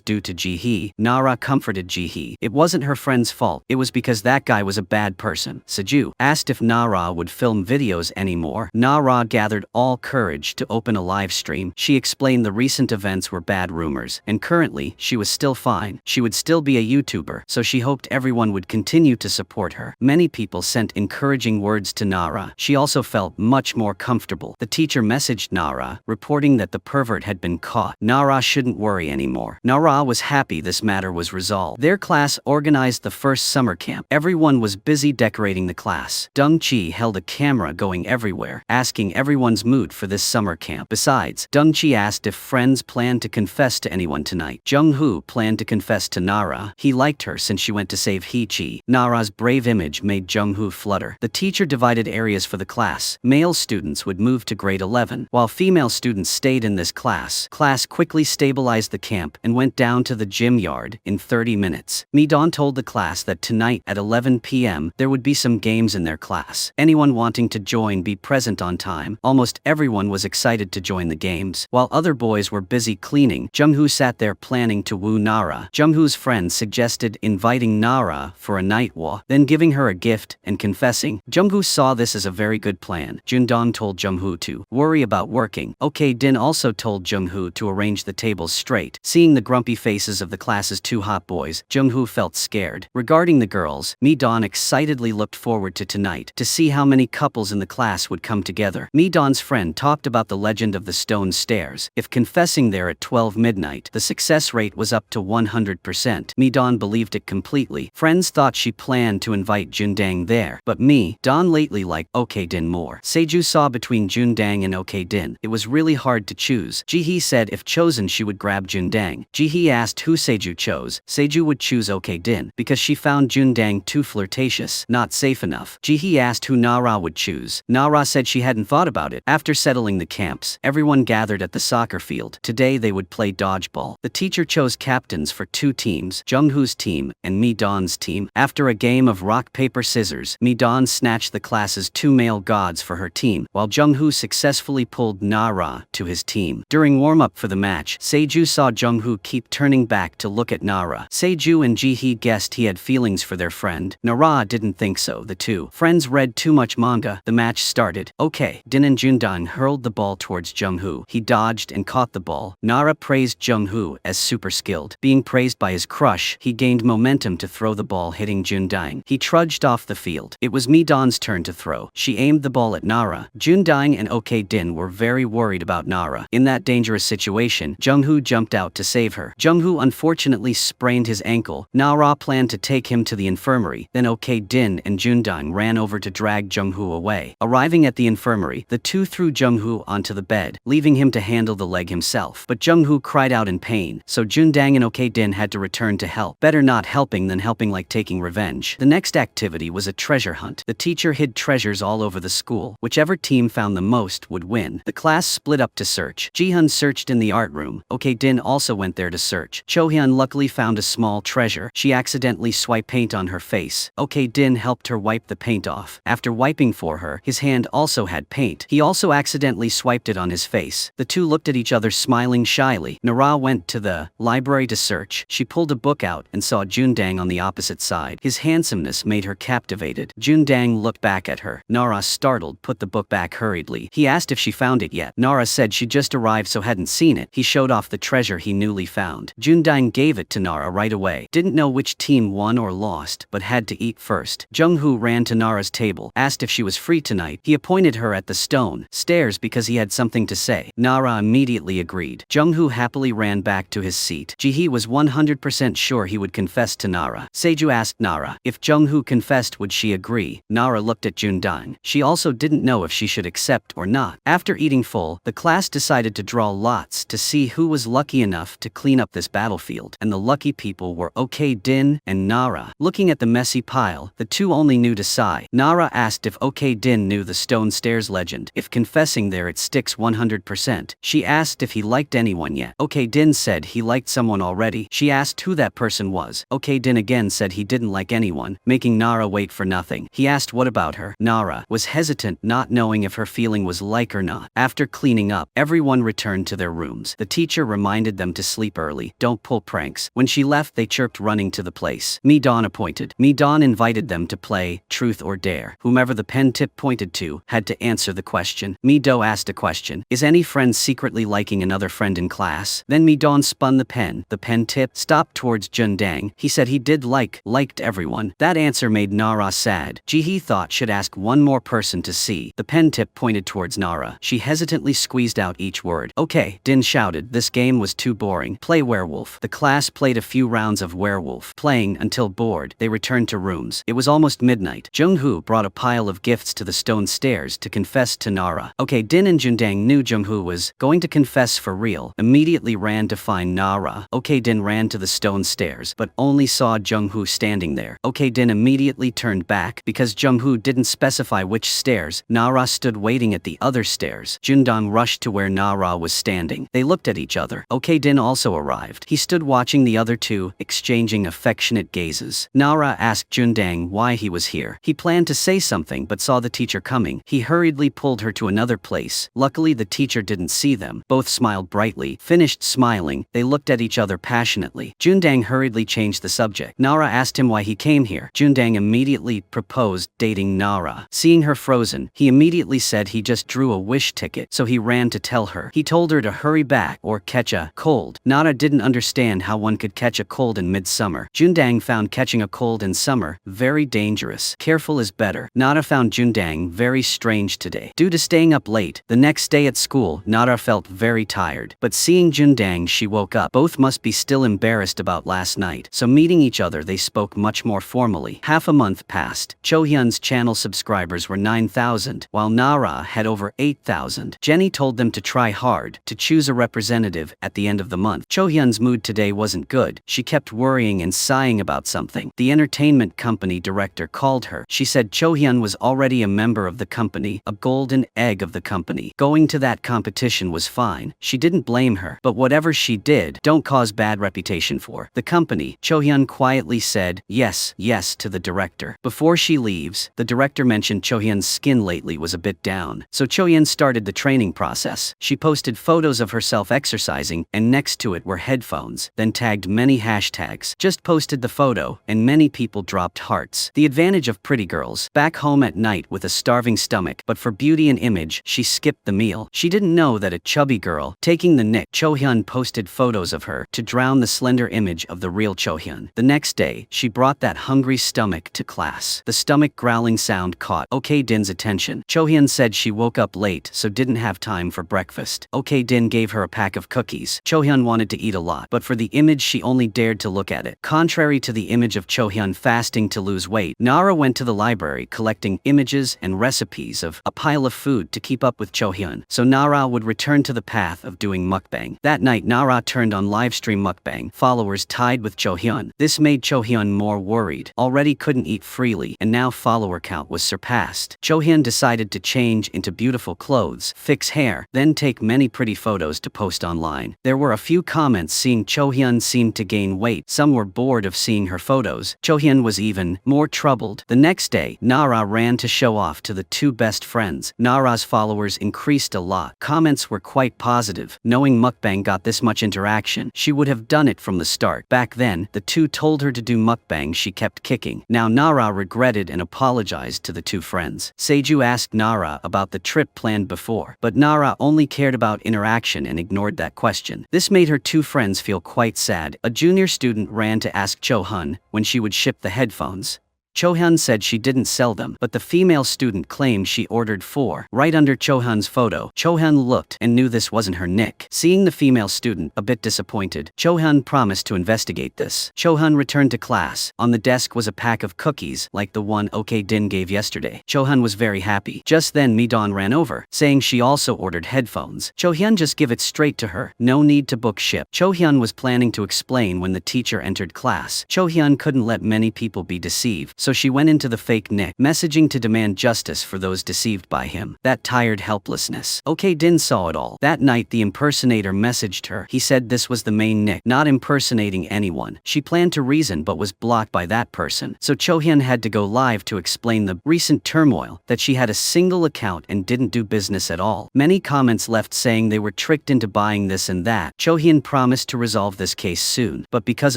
due to Ji-hee. Nara comforted Ji-hee. It wasn't her friend's fault, it was because that guy was a bad person. Seju asked if Nara would film videos anymore. Nara gathered all courage to open a live stream. She explained the recent events were bad rumors, and currently, she was still fine. She would still be a YouTuber, so she hoped everyone would continue to support her. Many people sent encouraging words to Nara. She also felt much more comfortable. The teacher messaged Nara, reporting that the pervert had been caught. Nara shouldn't worry anymore. Nara was happy this matter was resolved. Their class organized the first summer camp. Everyone was busy decorating the class. Dong-chi held a camera going everywhere, asking everyone's mood for this summer camp. Besides, Dong-chi asked if friends planned to confess to anyone tonight. Jung-hoo planned to confess to Nara. He liked her since she went to save Hee-chi. Nara's brave image made Jung-hoo flutter. The teacher divided areas for the class. Male students would move to grade 11, while female students stayed in this class. Class quickly stabilized the camp and went down to the gym yard in 30 minutes. Mi-don told the class that tonight at 11 p.m. there would be some games in their class. Anyone wanting to join be present on time. Almost everyone was excited to join the games. While other boys were busy cleaning, Jung-hoo sat there planning to woo Nara. Jung-hoo's friend suggested inviting Nara for a night walk, then giving her a gift and confessing. Jung-hoo saw this as a very good plan. Jun Dang told Jung-hoo to worry about working. Ok-din also told Jung-hoo to arrange the tables straight. Seeing the grumpy faces of the class's 2 hot boys, Jung-hoo felt scared. Regarding the girls, Mi-don excitedly looked forward to tonight to see how many couples in the class would come together. Mi-don's friend talked about the legend of the stone stairs. If confessing there at 12 midnight, the success rate was up to 100%. Mi-don believed it completely. Friends thought she planned to invite Jun Dang there, but Mi-don lately liked Ok-din more. Seju saw between Jun Dang and Ok-din. It was really hard to choose. Ji-hee said if chosen she would grab Jun Dang. Ji-hee asked who Seju chose. Seju would choose Ok-din because she found Jun Dang too flirtatious, not safe enough. Ji-hee asked who Nara would choose. Nara said she hadn't thought about it. After settling the camps, everyone gathered at the soccer field. Today they would play dodgeball. The teacher chose captains for 2 teams, Jung-hoo's team and Mi-don's team. After a game of rock paper scissors, Mi-don snatched the class's 2 male gods for her team, while Jung-hoo successfully pulled Nara to his team. During warm-up for the match, Seju saw Jung-hoo keep turning back to look at Nara. Seju and Ji-hee guessed he had feelings for their friend. Nara didn't think so. The 2 friends read too much manga. The match started. Ok-din and Jun Dang hurled the ball towards Jung-hoo. He dodged and caught the ball. Nara praised Jung-hoo as super skilled. Being praised by his crush, he gained momentum to throw the ball, hitting Jun Dang. He trudged off the field. It was Mi-don's turn to throw. She aimed the ball at Nara. Jun Dang and Ok-din were very worried about Nara. In that dangerous situation, Jung-hoo jumped out to save her. Jung-hoo unfortunately sprained his ankle. Nara planned to take him to the infirmary. Then Ok-din and Jun Dang ran over to drag Jung-hoo away. Arriving at the infirmary, the 2 threw Jung-hoo onto the bed, leaving him to handle the leg himself. But Jung-hoo cried out in pain, so Jun Dang and Ok-din had to return to help. Better not helping than helping, like taking revenge. The next activity was a treasure hunt. The teacher hid treasures all over the school. Whichever team found the most would win. The class split up to search. Ji-hun searched in the art room. Ok-din also went there to search. Cho-hyun luckily found a small treasure. She accidentally swiped paint on her face. Ok-din helped her wipe the paint off. After wiping for her, his hand also had paint. He also accidentally swiped it on his face. The 2 looked at each other smiling shyly. Nara went to the library to search. She pulled a book out and saw Jun Dang on the opposite side. His handsomeness made her captivated. Jun Dang looked back at her. Nara, startled, put the book back hurriedly. He asked if she found it yet. Nara said she just arrived so hadn't seen it. He showed off the treasure he newly found. Jun Dang gave it to Nara right away. Didn't know which team won or lost, but had to eat first. Jung-hoo ran to Nara's table, asked if she was free tonight. He appointed her at the stone stairs because he had something to say. Nara immediately agreed. Jung-hoo happily ran back to his seat. Ji-hee was 100% sure he would confess to Nara. Seju asked Nara if Jung-hoo confessed would she agree. Nara looked at Jun Dang. She also didn't know if she should accept or not. After eating full, the class decided to draw lots to see who was lucky enough to clean up this battlefield, and the lucky people were Ok-din and Nara. Looking at the messy pile, the 2 only knew to sigh. Nara asked if Ok-din knew the stone stairs legend. If confessing there it sticks 100%. She asked if he liked anyone yet. Ok-din said he liked someone already. She asked who that person was. Ok-din again said he didn't like anyone, making Nara wait for nothing. He asked what about about her. Nara was hesitant, not knowing if her feeling was like or not. After cleaning up, everyone returned to their rooms. The teacher reminded them to sleep early, don't pull pranks. When she left, they chirped, running to the place. Mi-don appointed. Mi-don invited them to play Truth or Dare. Whomever the pen tip pointed to had to answer the question. Mi-do asked a question. Is any friend secretly liking another friend in class? Then Mi-don spun the pen. The pen tip stopped towards Jun Dang. He said he did liked everyone. That answer made Nara sad. Ji-hee thought should ask one more person to see. The pen tip pointed towards Nara. She hesitantly squeezed out each word. Okay, Din shouted. This game was too boring. Play werewolf. The class played a few rounds of werewolf. Playing until bored, they returned to rooms. It was almost midnight. Jung-hoo brought a pile of gifts to the stone stairs to confess to Nara. Okay, Din and Jun Dang knew Jung-hoo was going to confess for real. Immediately ran to find Nara. Okay, Din ran to the stone stairs, but only saw Jung-hoo standing there. Okay, Din immediately turned back because Jung-hoo didn't specify which stairs. Nara stood waiting at the other stairs. Jun Dang rushed to where Nara was standing. They looked at each other. Okay, Din also arrived. He stood watching the other two, exchanging affectionate gazes. Nara asked Jun Dang why he was here. He planned to say something but saw the teacher coming. He hurriedly pulled her to another place. Luckily, the teacher didn't see them. Both smiled brightly. Finished smiling, they looked at each other passionately. Jun Dang hurriedly changed the subject. Nara asked him why he came here. Jun Dang immediately proposed dating Nara. Seeing her frozen, he immediately said he just drew a wish ticket, so he ran to tell her. He told her to hurry back or catch a cold. Nara didn't understand how one could catch a cold in midsummer. Jun Dang found catching a cold in summer very dangerous. Careful is better. Nara found Jun Dang very strange today. Due to staying up late, the next day at school, Nara felt very tired. But seeing Jun Dang, she woke up. Both must be still embarrassed about last night. So meeting each other, they spoke much more formally. Half a month passed. Cho Hyun's channel subscribers were 9,000, while Nara had over 8,000. Jenny told them to try hard to choose a representative at the end of the month. Cho Hyun's mood today wasn't good. She kept worrying and sighing about something. The entertainment company director called her. She said Cho Hyun was already a member of the company, a golden egg of the company. Going to that competition was fine. She didn't blame her. But whatever she did, don't cause bad reputation for the company. Cho Hyun quietly said yes to the director. Before she leaves, the director mentioned Cho Hyun's skin lately was a bit down. So Cho Hyun started the training process. She posted photos of herself exercising, and next to it were headphones, then tagged many hashtags. Just posted the photo, and many people dropped hearts. The advantage of pretty girls. Back home at night with a starving stomach, but for beauty and image, she skipped the meal. She didn't know that a chubby girl taking the nick. Cho Hyun posted photos of her to drown the slender image of the real Cho Hyun. The next day, she brought that hungry stomach to class. The stomach growling sound caught OK Din's attention. Cho Hyun said she woke up late so didn't have time for breakfast. OK Din gave her a pack of cookies. Cho Hyun wanted to eat a lot, but for the image she only dared to look at it. Contrary to the image of Cho Hyun fasting to lose weight, Nara went to the library collecting images and recipes of a pile of food to keep up with Cho Hyun, so Nara would return to the path of doing mukbang. That night Nara turned on livestream mukbang. Followers tied with Cho Hyun. This made Cho Hyun more worried. Already couldn't eat freely, and now follower count was surpassed. Cho Hyun decided to change into beautiful clothes, fix hair, then take many pretty photos to post online. There were a few comments seeing Cho Hyun seemed to gain weight. Some were bored of seeing her photos. Cho Hyun was even more troubled. The next day, Nara ran to show off to the two best friends. Nara's followers increased a lot. Comments were quite positive. Knowing mukbang got this much interaction, she would have done it from the start. Back then, the two told her to do mukbang, she kept kicking. Now Nara regretted and apologized to the two friends. Seju asked Nara about the trip planned before, but Nara only cared about interaction and ignored that question. This made her two friends feel quite sad. A junior student ran to ask Cho Hyun when she would ship the headphones. Cho Hyun said she didn't sell them, but the female student claimed she ordered 4. Right under Cho Hyun's photo, Cho Hyun looked and knew this wasn't her nick. Seeing the female student a bit disappointed, Cho Hyun promised to investigate this. Cho Hyun returned to class. On the desk was a pack of cookies, like the one OK Din gave yesterday. Cho Hyun was very happy. Just then Mi-don ran over, saying she also ordered headphones. Cho Hyun just give it straight to her. No need to book ship. Cho Hyun was planning to explain when the teacher entered class. Cho Hyun couldn't let many people be deceived, so so she went into the fake nick, messaging to demand justice for those deceived by him. That tired helplessness. OK Din saw it all. That night the impersonator messaged her. He said this was the main nick, not impersonating anyone. She planned to reason but was blocked by that person. So Cho-hyun had to go live to explain the recent turmoil, that she had a single account and didn't do business at all. Many comments left saying they were tricked into buying this and that. Cho-hyun promised to resolve this case soon, but because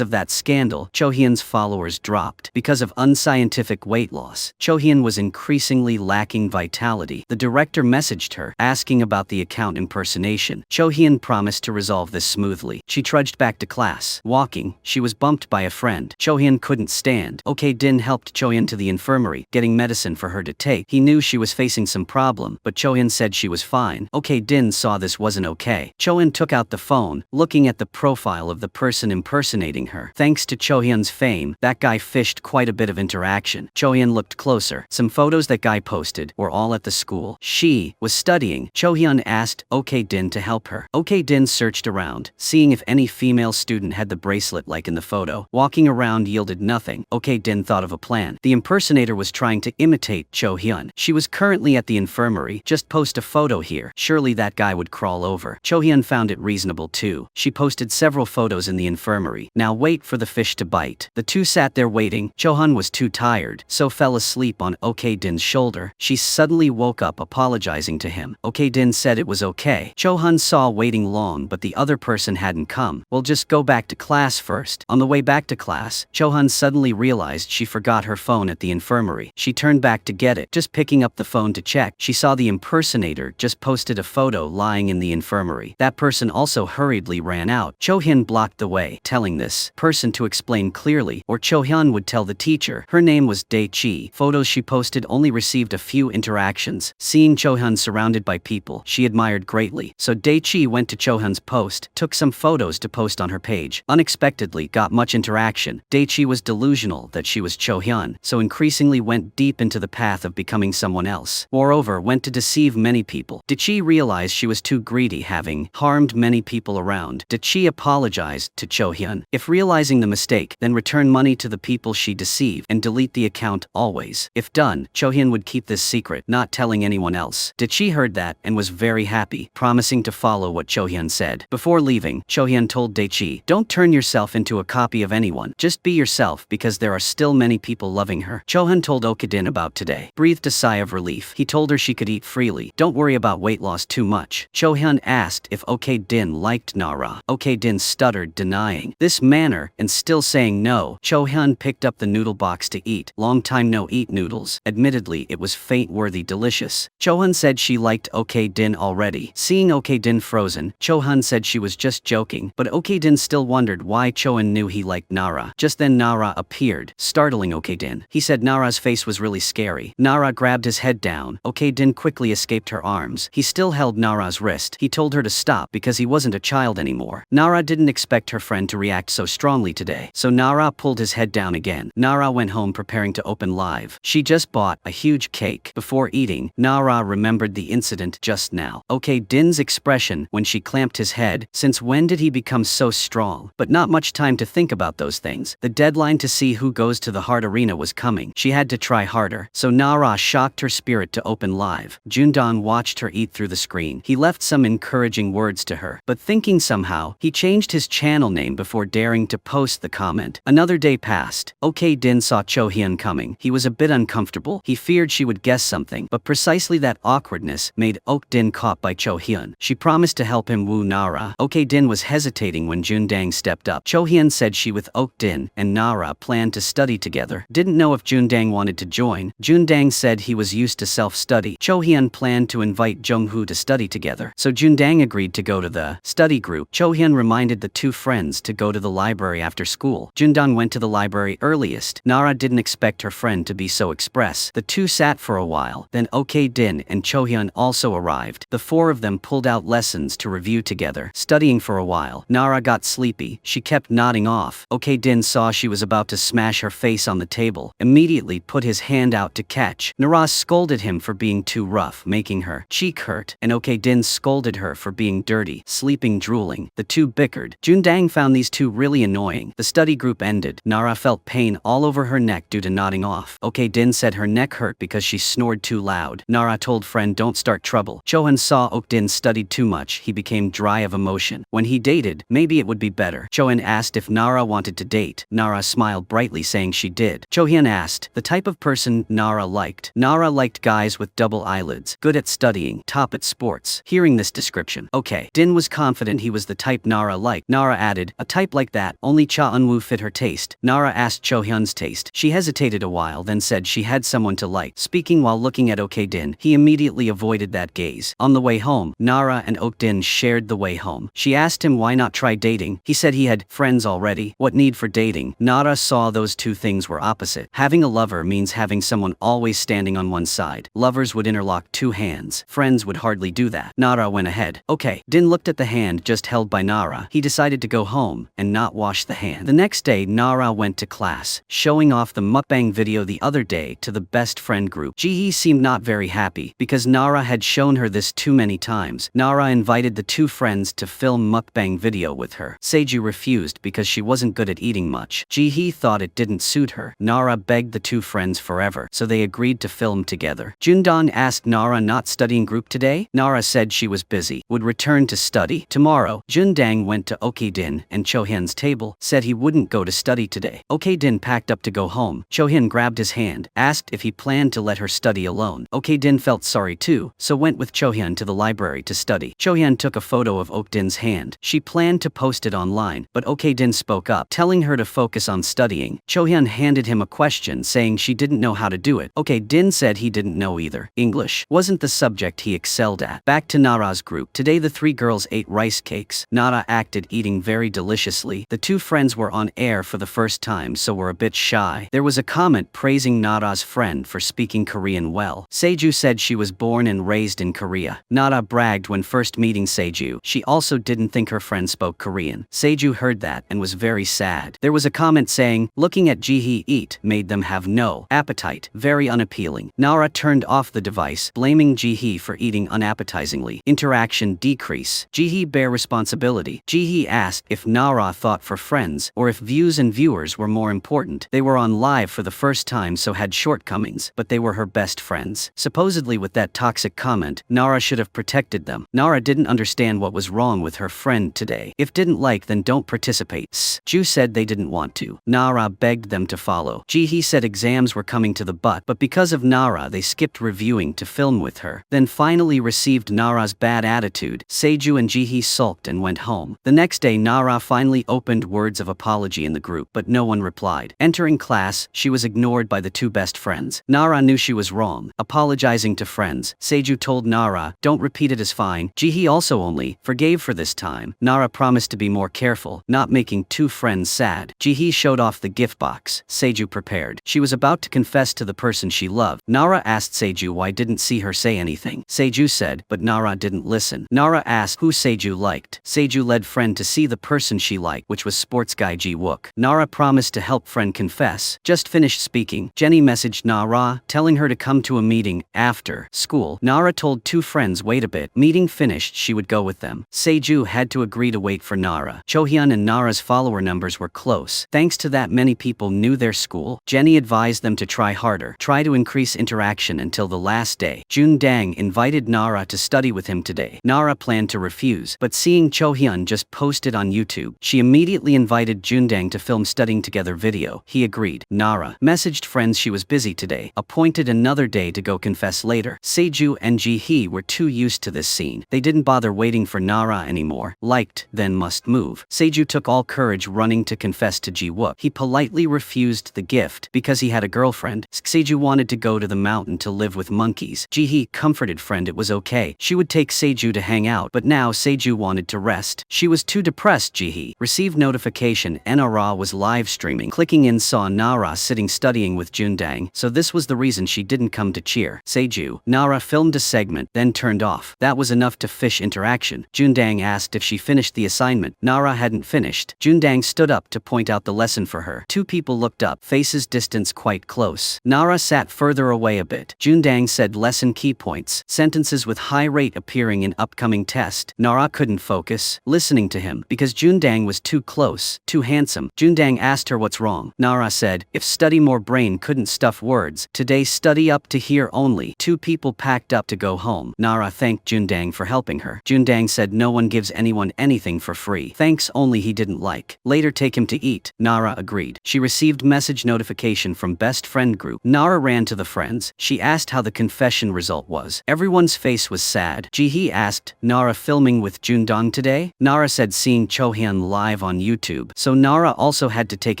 of that scandal, Cho-hyun's followers dropped. Because of unscientific weight loss, Cho-hyun was increasingly lacking vitality. The director messaged her, asking about the account impersonation. Cho-hyun promised to resolve this smoothly. She trudged back to class. Walking, she was bumped by a friend. Cho-hyun couldn't stand. OK Din helped Cho-hyun to the infirmary, getting medicine for her to take. He knew she was facing some problem, but Cho-hyun said she was fine. OK Din saw this wasn't okay. Cho-hyun took out the phone, looking at the profile of the person impersonating her. Thanks to Cho-hyun's fame, that guy fished quite a bit of interaction. Cho-hyun looked closer. Some photos that guy posted were all at the school she was studying. Cho-hyun asked OK Din to help her. OK Din searched around, seeing if any female student had the bracelet like in the photo. Walking around yielded nothing. OK Din thought of a plan. The impersonator was trying to imitate Cho-hyun. She was currently at the infirmary. Just post a photo here. Surely that guy would crawl over. Cho-hyun found it reasonable too. She posted several photos in the infirmary. Now wait for the fish to bite. The two sat there waiting. Cho-hyun was too tired, so fell asleep on OK Din's shoulder. She suddenly woke up apologizing to him. OK Din said it was okay. Cho-hyun saw waiting long but the other person hadn't come. We'll just go back to class first. On the way back to class, Cho-hyun suddenly realized she forgot her phone at the infirmary. She turned back to get it. Just picking up the phone to check, she saw the impersonator just posted a photo lying in the infirmary. That person also hurriedly ran out. Cho-hyun blocked the way, telling this person to explain clearly, or Cho-hyun would tell the teacher. Her name was Dae-chi. Photos she posted only received a few interactions. Seeing Cho-hyun surrounded by people she admired greatly, so Dae-chi went to Cho-hyun's post, took some photos to post on her page. Unexpectedly got much interaction. Dae-chi was delusional that she was Cho-hyun, so increasingly went deep into the path of becoming someone else. Moreover, went to deceive many people. Dae-chi realized she was too greedy, having harmed many people around. Dae-chi apologized to Cho-hyun. If realizing the mistake, then return money to the people she deceived and delete the account always. If done, Cho-hyun would keep this secret, not telling anyone else. Dae-chi heard that and was very happy, promising to follow what Cho-hyun said. Before leaving, Cho-hyun told Dae-chi, "Don't turn yourself into a copy of anyone. Just be yourself because there are still many people loving her." Cho-hyun told OK Din about today. Breathed a sigh of relief. He told her she could eat freely. Don't worry about weight loss too much. Cho-hyun asked if OK Din liked Nara. OK Din stuttered, denying this manner and still saying no. Cho-hyun picked up the noodle box to eat. Long time no eat noodles. Admittedly, it was faint-worthy delicious. Cho-hyun said she liked OK Din already. Seeing OK Din frozen, Cho-hyun said she was just joking, but OK Din still wondered why Cho-hyun knew he liked Nara. Just then Nara appeared, startling OK Din. He said Nara's face was really scary. Nara grabbed his head down. OK Din quickly escaped her arms. He still held Nara's wrist. He told her to stop because he wasn't a child anymore. Nara didn't expect her friend to react so strongly today, so Nara pulled his head down again. Nara went home preparing to open live. She just bought a huge cake. Before eating, Nara remembered the incident just now. OK Din's expression when she clamped his head. Since when did he become so strong? But not much time to think about those things. The deadline to see who goes to the Heart Arena was coming. She had to try harder, so Nara shocked her spirit to open live. Jun Dang watched her eat through the screen. He left some encouraging words to her, but thinking somehow, he changed his channel name before daring to post the comment. Another day passed. OK Din saw Cho-hyun coming. He was a bit uncomfortable. He feared she would guess something, but precisely that awkwardness made OK Din caught by Cho-hyun. She promised to help him woo Nara. OK Din was hesitating when Jun Dang stepped up. Cho-hyun said she with OK Din and Nara planned to study together. Didn't know if Jun Dang wanted to join. Jun Dang said he was used to self-study. Cho-hyun planned to invite Jung-hoo to study together, so Jun Dang agreed to go to the study group. Cho-hyun reminded the two friends to go to the library after school. Jun Dang went to the library earliest. Nara didn't expect her friend to be so express. The two sat for a while, then OK Din and Cho-hyun also arrived. The four of them pulled out lessons to review together. Studying for a while, Nara got sleepy. She kept nodding off. OK Din saw she was about to smash her face on the table, immediately put his hand out to catch. Nara scolded him for being too rough, making her cheek hurt, and OK Din scolded her for being dirty, sleeping, drooling. The two bickered. Jun Dang found these two really annoying. The study group ended. Nara felt pain all over her neck neck due to nodding off. Okay, Din said her neck hurt because she snored too loud. Nara told friend don't start trouble. Chohan saw Din studied too much, he became dry of emotion. When he dated, maybe it would be better. Chohan asked if Nara wanted to date. Nara smiled brightly saying she did. Chohyun asked the type of person Nara liked. Nara liked guys with double eyelids, good at studying, top at sports. Hearing this description, okay, Din was confident he was the type Nara liked. Nara added, a type like that, only Cha Eun-woo fit her taste. Nara asked Chohyun's taste. She hesitated a while then said she had someone to like. Speaking while looking at Din, he immediately avoided that gaze. On the way home, Nara and Din shared the way home. She asked him why not try dating. He said he had friends already. What need for dating? Nara saw those two things were opposite. Having a lover means having someone always standing on one side. Lovers would interlock two hands. Friends would hardly do that. Nara went ahead. Okay. Din looked at the hand just held by Nara. He decided to go home and not wash the hand. The next day, Nara went to class, showing off the mukbang video the other day to the best friend group. Jihee seemed not very happy because Nara had shown her this too many times. Nara invited the two friends to film mukbang video with her. Seju refused because she wasn't good at eating much. Jihee thought it didn't suit her. Nara begged the two friends forever, so they agreed to film together. Jun Dang asked Nara not studying group today. Nara said she was busy, would return to study tomorrow. Jun Dang went to Din and Chohyun's table, said he wouldn't go to study today. Din packed up to go home. Chohyun grabbed his hand, asked if he planned to let her study alone. Din felt sorry too, so went with Chohyun to the library to study. Chohyun took a photo of Din's hand. She planned to post it online, but Din spoke up, telling her to focus on studying. Chohyun handed him a question saying she didn't know how to do it. Din said he didn't know either. English wasn't the subject he excelled at. Back to Nara's group. Today the three girls ate rice cakes. Nara acted eating very deliciously. The two friends were on air for the first time so were a bit shy. There was a comment praising Nara's friend for speaking Korean well. Seju said she was born and raised in Korea. Nara bragged when first meeting Seju. She also didn't think her friend spoke Korean. Seju heard that and was very sad. There was a comment saying, looking at Jihee eat made them have no appetite. Very unappealing. Nara turned off the device, blaming Jihee for eating unappetizingly. Interaction decrease. Jihee bear responsibility. Jihee asked if Nara thought for friends or if views and viewers were more important. They were on live for the first time so had shortcomings, but they were her best friends. Supposedly with that toxic comment, Nara should have protected them. Nara didn't understand what was wrong with her friend today. If didn't like then don't participate. Ju said they didn't want to. Nara begged them to follow. Jihee said exams were coming to the butt, but because of Nara they skipped reviewing to film with her. Then finally received Nara's bad attitude. Seju and Jihee sulked and went home. The next day Nara finally opened words of apology in the group, but no one replied. Entering class, she was ignored by the two best friends. Nara knew she was wrong. Apologizing to friends, Seju told Nara, don't repeat it is fine. Jihee also only forgave for this time. Nara promised to be more careful, not making two friends sad. Jihee showed off the gift box. Seju prepared. She was about to confess to the person she loved. Nara asked Seju why didn't see her say anything. Seju said, but Nara didn't listen. Nara asked who Seju liked. Seju led friend to see the person she liked, which was sports guy Ji Wook. Nara promised to help friend confess. Just finished speaking. Jenny messaged Nara, telling her to come to a meeting after school. Nara told two friends wait a bit. Meeting finished she would go with them. Seju had to agree to wait for Nara. Chohyun and Nara's follower numbers were close. Thanks to that many people knew their school. Jenny advised them to try harder, try to increase interaction until the last day. Jun Dang invited Nara to study with him today. Nara planned to refuse, but seeing Chohyun just posted on YouTube, she immediately invited Jun Dang to film studying together video. He agreed. Nara messaged friends she was busy today, appointed another day to go confess later. Seju and Jihee were too used to this scene. They didn't bother waiting for Nara anymore. Liked, then must move. Seju took all courage running to confess to Ji Wook. He politely refused the gift because he had a girlfriend. Seju wanted to go to the mountain to live with monkeys. Jihee comforted friend it was okay. She would take Seju to hang out, but now Seju wanted to rest. She was too depressed. Jihee received notification Nara was live streaming. Clicking in saw Nara sitting studying with Jun Dang, so this was the reason she didn't come to cheer Seju. Nara filmed a segment, then turned off. That was enough to fish interaction. Jun Dang asked if she finished the assignment. Nara hadn't finished. Jun Dang stood up to point out the lesson for her. Two people looked up, faces distance quite close. Nara sat further away a bit. Jun Dang said lesson key points, sentences with high rate appearing in upcoming test. Nara couldn't focus, listening to him, because Jun Dang was too close, too handsome. Jun Dang asked her what's wrong. Nara said, said, if study more brain couldn't stuff words, today study up to here only. Two people packed up to go home. Nara thanked Jun Dang for helping her. Jun Dang said no one gives anyone anything for free. Thanks only he didn't like. Later take him to eat. Nara agreed. She received message notification from best friend group. Nara ran to the friends. She asked how the confession result was. Everyone's face was sad. Ji-hee asked, Nara filming with Jun Dang today? Nara said seeing Cho-hyun live on YouTube. So Nara also had to take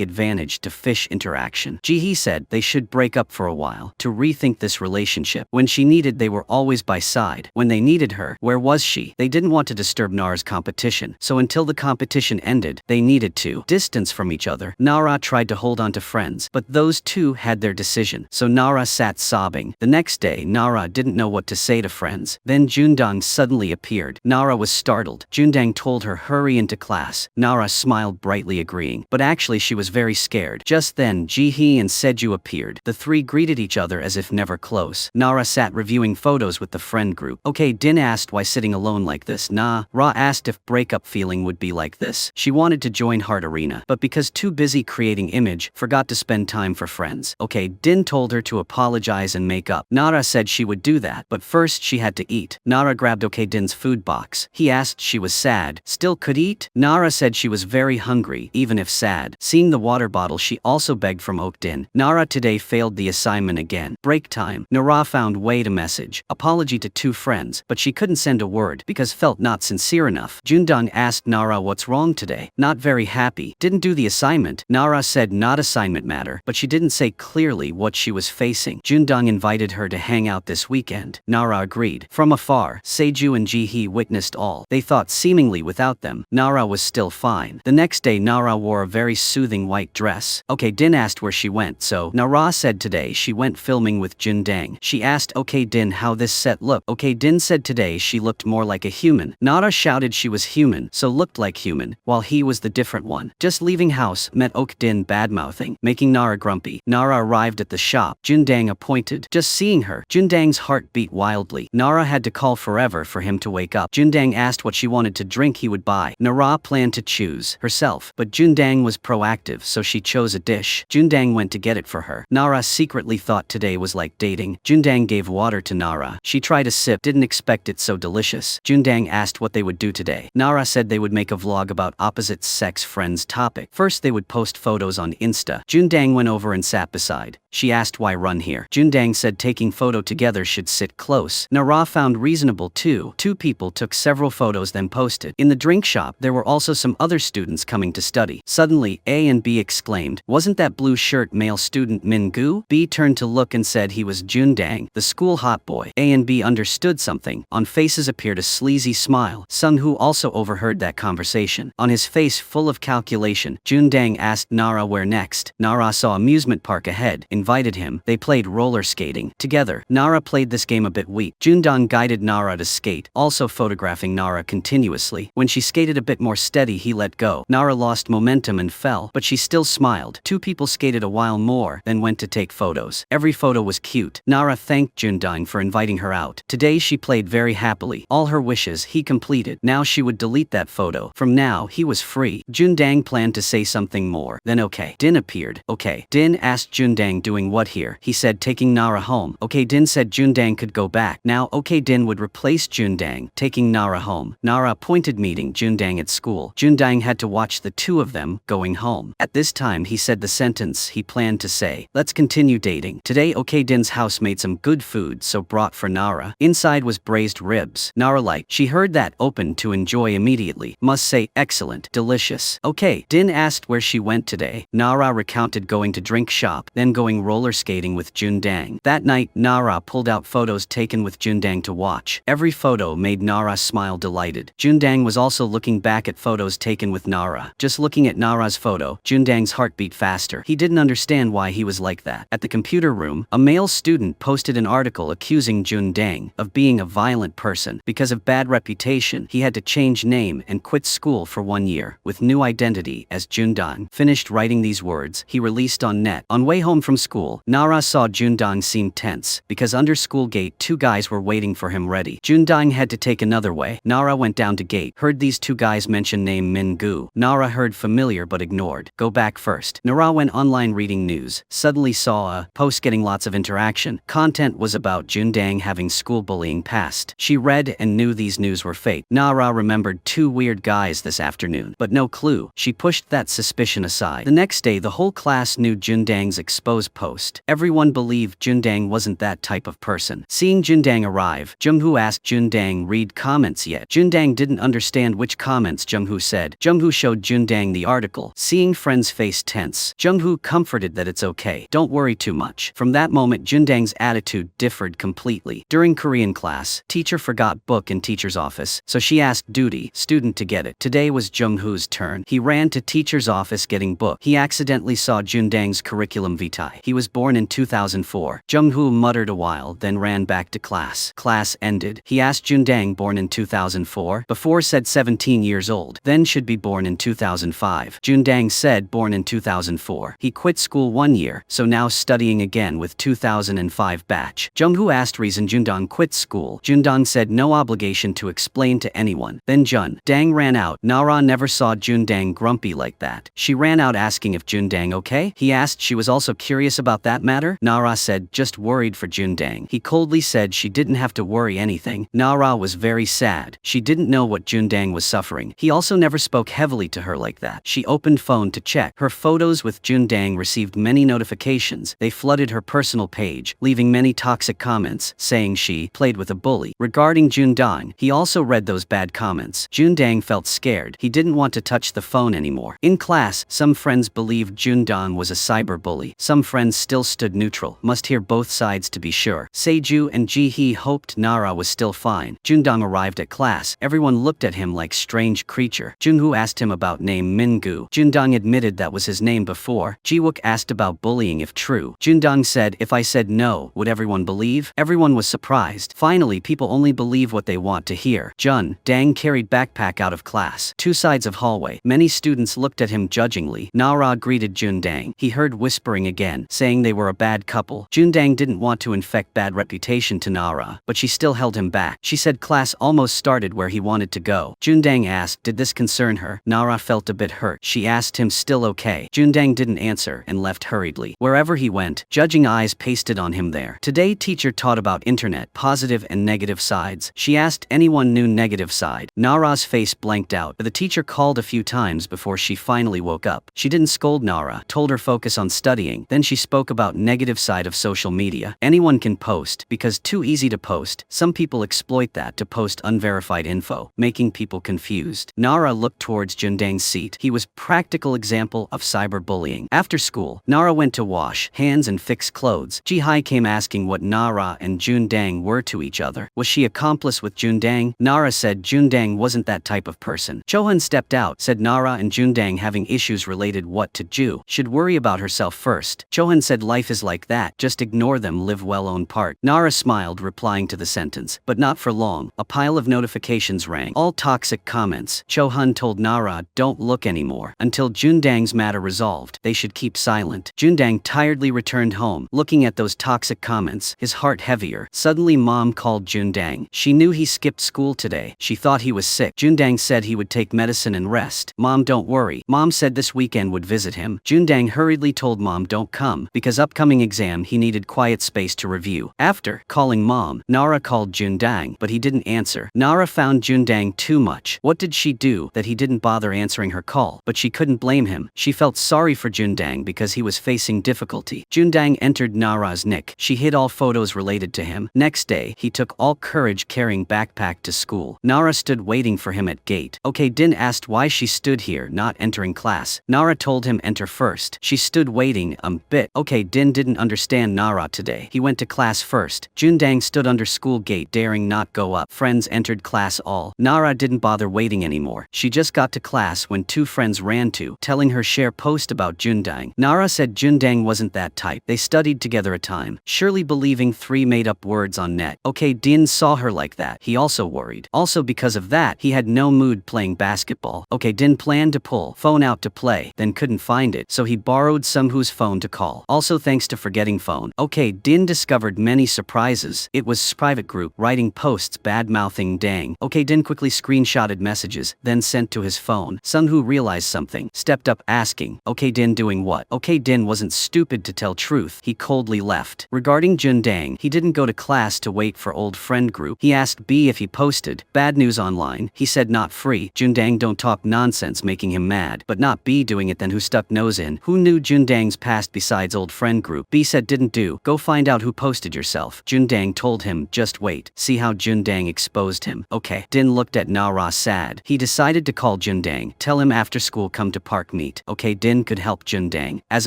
advantage to fish interaction. Ji-hee said they should break up for a while to rethink this relationship. When she needed they were always by side. When they needed her, where was she? They didn't want to disturb Nara's competition. So until the competition ended, they needed to distance from each other. Nara tried to hold on to friends, but those two had their decision. So Nara sat sobbing. The next day Nara didn't know what to say to friends. Then Jun Dang suddenly appeared. Nara was startled. Jun Dang told her hurry into class. Nara smiled brightly agreeing, but actually she was very scared. Just then Ji-hee and Seju appeared. The three greeted each other as if never close. Nara sat reviewing photos with the friend group. Okay, Din asked why sitting alone like this. Ra asked if breakup feeling would be like this. She wanted to join Heart Arena, but because too busy creating image, forgot to spend time for friends. Okay, Din told her to apologize and make up. Nara said she would do that, but first she had to eat. Nara grabbed OK Din's food box. He asked she was sad, still could eat? Nara said she was very hungry, even if sad. Seeing the water bottle she also begged from Ok Din. Nara today failed the assignment again. Break time. Nara found way to message. Apology to two friends, but she couldn't send a word because felt not sincere enough. Jun Dang asked Nara what's wrong today. Not very happy. Didn't do the assignment. Nara said not assignment matter, but she didn't say clearly what she was facing. Jun Dang invited her to hang out this weekend. Nara agreed. From afar, Seju and Ji-hee witnessed all. They thought seemingly without them, Nara was still fine. The next day Nara wore a very soothing white dress. OK Din asked where she went, so Nara said today she went filming with Jun Dang. She asked OK Din how this set looked. OK Din said today she looked more like a human. Nara shouted she was human, so looked like human, while he was the different one. Just leaving house, met Ok Din badmouthing, making Nara grumpy. Nara arrived at the shop. Jun Dang appointed. Just seeing her, Jun Dang's heart beat wildly. Nara had to call forever for him to wake up. Jun Dang asked what she wanted to drink he would buy. Nara planned to choose herself, but Jun Dang was proactive, so she chose a dish. Jun Dang went to get it for her. Nara secretly thought today was like dating. Jun Dang gave water to Nara. She tried a sip, didn't expect it so delicious. Jun Dang asked what they would do today. Nara said they would make a vlog about opposite sex friends topic. First they would post photos on Insta. Jun Dang went over and sat beside. She asked why run here. Jun Dang said taking photo together should sit close. Nara found reasonable too. Two people took several photos then posted. In the drink shop there were also some other students coming to study. Suddenly A and B exclaimed, wasn't that blue shirt male student Min-gu? B turned to look and said he was Jun Dang, the school hot boy. A and B understood something. On faces appeared a sleazy smile. Sung-hoo also overheard that conversation. On his face full of calculation, Jun Dang asked Nara where next. Nara saw amusement park ahead, invited him. They played roller skating together. Nara played this game a bit weak. Jun Dang guided Nara to skate, also photographing Nara continuously. When she skated a bit more steady he let go. Nara lost momentum and fell, but she still smiled. Two people skated a while more, then went to take photos. Every photo was cute. Nara thanked Jun Dang for inviting her out. Today she played very happily. All her wishes he completed. Now she would delete that photo. From now he was free. Jun Dang planned to say something more. Then OK Din appeared. OK Din asked Jun Dang doing what here? He said taking Nara home. OK Din said Jun Dang could go back. Now OK Din would replace Jun Dang, taking Nara home. Nara appointed meeting Jun Dang at school. Jun Dang had to watch the two of them going home. At this time he said the sentence he planned to say. Let's continue dating. Today OK Din's house made some good food so brought for Nara. Inside was braised ribs. Nara liked. She heard that opened to enjoy immediately. Must say excellent, delicious. OK Din asked where she went today. Nara recounted going to drink shop, then going roller skating with Jun Dang. That night Nara pulled out photos taken with Jun Dang to watch. Every photo made Nara smile delighted. Jun Dang was also looking back at photos taken with Nara. Just looking at Nara's photo, Jun Dang's heart beat faster. He didn't understand why he was like that. At the computer room, a male student posted an article accusing Jun Dang of being a violent person. Because of bad reputation, he had to change name and quit school for 1 year, with new identity as Jun Dang. Finished writing these words, he released on net. On way home from school, Nara saw Jun Dang seem tense, because under school gate two guys were waiting for him ready. Jun Dang had to take another way. Nara went down to gate, heard these two guys mention name Min-gu. Nara heard familiar but ignored. Go back first. Nara went online reading news, suddenly saw a post getting lots of interaction. Content was about Jun Dang having school bullying past. She read and knew these news were fake. Nara remembered 2 weird guys this afternoon, but no clue. She pushed that suspicion aside. The next day, the whole class knew Jun Dang's exposed post. Everyone believed Jun Dang wasn't that type of person. Seeing Jun Dang arrive, Jung-hoo asked Jun Dang read comments yet. Jun Dang didn't understand which comments Jung-hoo said. Jung-hoo showed Jun Dang the article. Seeing friend's face tense, Jung-hoo comforted that it's okay. Don't worry too much. From that moment, Jun Dang's attitude differed completely. During Korean class, teacher forgot book in teacher's office, so she asked duty student to get it. Today was Jung-hoo's turn. He ran to teacher's office getting book. He accidentally saw Jun Dang's curriculum vitae. He was born in 2004. Jung-hoo muttered a while, then ran back to class. Class ended. He asked Jun Dang born in 2004. Before said 17 years old. Then should be born in 2005. Jun Dang said born in 2004. He quit school 1 year, so now studying again with 2005 batch. Jung-hoo asked reason Jun Dang quit school. Jun Dang said no obligation to explain to anyone. Then Jun Dang ran out. Nara never saw Jun Dang grumpy like that. She ran out asking if Jun Dang okay? He asked she was also curious about that matter. Nara said just worried for Jun Dang. He coldly said she didn't have to worry anything. Nara was very sad. She didn't know what Jun Dang was suffering. He also never spoke heavily to her like that. She opened phone to check. Her photos with Jun Dang received many notifications. They flooded her personal page, leaving many toxic comments, saying she played with a bully. Regarding Jun Dang, he also read those bad comments. Jun Dang felt scared. He didn't want to touch the phone anymore. In class, some friends believed Jun Dang was a cyber bully. Some friends still stood neutral. Must hear both sides to be sure. Seju and Ji-hee hoped Nara was still fine. Jun Dang arrived at class. Everyone looked at him like strange creature. Jung-hoo asked him about name Mingu. Jun Dang admitted that was his name before. Ji-wook asked about bullying if true. Jun Dang said, if I said no, would everyone believe? Everyone was surprised. Finally, people only believe what they want to hear. Jun Dang carried backpack out of class. 2 sides of hallway. Many students looked at him judgingly. Nara greeted Jun Dang. He heard whispering again, saying they were a bad couple. Jun Dang didn't want to infect bad reputation to Nara, but she still held him back. She said class almost started where he wanted to go. Jun Dang asked, did this concern her? Nara felt a bit hurt. She asked him still okay. Jun Dang didn't answer and left hurriedly. Wherever he went, judging eyes pasted on him there. Today teacher taught about internet, positive and negative sides. She asked anyone knew negative side. Nara's face blanked out, but the teacher called a few times before she finally woke up. She didn't scold Nara, told her focus on studying. Then she spoke about negative side of social media. Anyone can post, because too easy to post. Some people exploit that to post unverified info, making people confused. Nara looked towards Jun Dang's seat. He was practical example of cyberbullying. After school, Nara went to wash hands and fix clothes. Ji-hye came asking what Nara and Jun Dang were to each other. Was she accomplice with Jun Dang? Nara said Jun Dang wasn't that type of person. Chohan stepped out, said Nara and Jun Dang having issues related what to Ju should worry about herself first. Chohan said life is like that, just ignore them, live well own part. Nara smiled, replying to the sentence, but not for long. A pile of notifications rang. All toxic comments. Chohan told Nara don't look anymore until Jun Dang's matter resolved. They should keep silent. Jun Dang tiredly returned home, looking at those toxic comments, his heart heavier. Suddenly mom called Jun Dang. She knew he skipped school today. She thought he was sick. Jun Dang said he would take medicine and rest. Mom, don't worry. Mom said this weekend would visit him. Jun Dang hurriedly told mom don't come, because upcoming exam he needed quiet space to review. After calling mom, Nara called Jun Dang, but he didn't answer. Nara found Jun Dang too much. What did she do that he didn't bother answering her call? But she couldn't blame him. She felt sorry for Jun Dang because he was facing difficulty. Jun Dang entered Nara's nick. She hid all photos related to him. Next day, he took all courage carrying backpack to school. Nara stood waiting for him at gate. Okay, Din asked why she stood here not entering class. Nara told him enter first. She stood waiting bit. Okay, Din didn't understand Nara today. He went to class first. Jun Dang stood under school gate daring not go up. Friends entered class all. Nara didn't bother waiting anymore. She just got to class when 2 friends ran to, telling her share post about Jun Dang. Nara said Jun Dang wasn't that type. They studied together a time, surely believing 3 made-up words on net. Okay, Din saw her like that. He also worried. Also because of that, he had no mood playing basketball. Okay, Din planned to pull phone out to play, then couldn't find it, so he borrowed Sungwoo's phone to call. Also thanks to forgetting phone. Okay, Din discovered many surprises. It was private group writing posts bad-mouthing Dang. Okay, Din quickly screenshotted messages, then sent to his phone. Sungwoo realized something, stepped up asking, okay Din doing what? Okay, Din wasn't stupid to tell truth. He coldly left. Regarding Jun Dang, he didn't go to class to wait for old friend group. He asked B if he posted bad news online. He said not free. Jun Dang don't talk nonsense, making him mad. But not B doing it, then who stuck nose in? Who knew Jun Dang's past besides old friend group? B said didn't do. Go find out who posted yourself. Jun Dang told him just wait. See how Jun Dang exposed him. Okay. Din looked at Nara sad. He decided to call Jun Dang. Tell him after school come to park meet. Okay, Din could help Jun Dang. As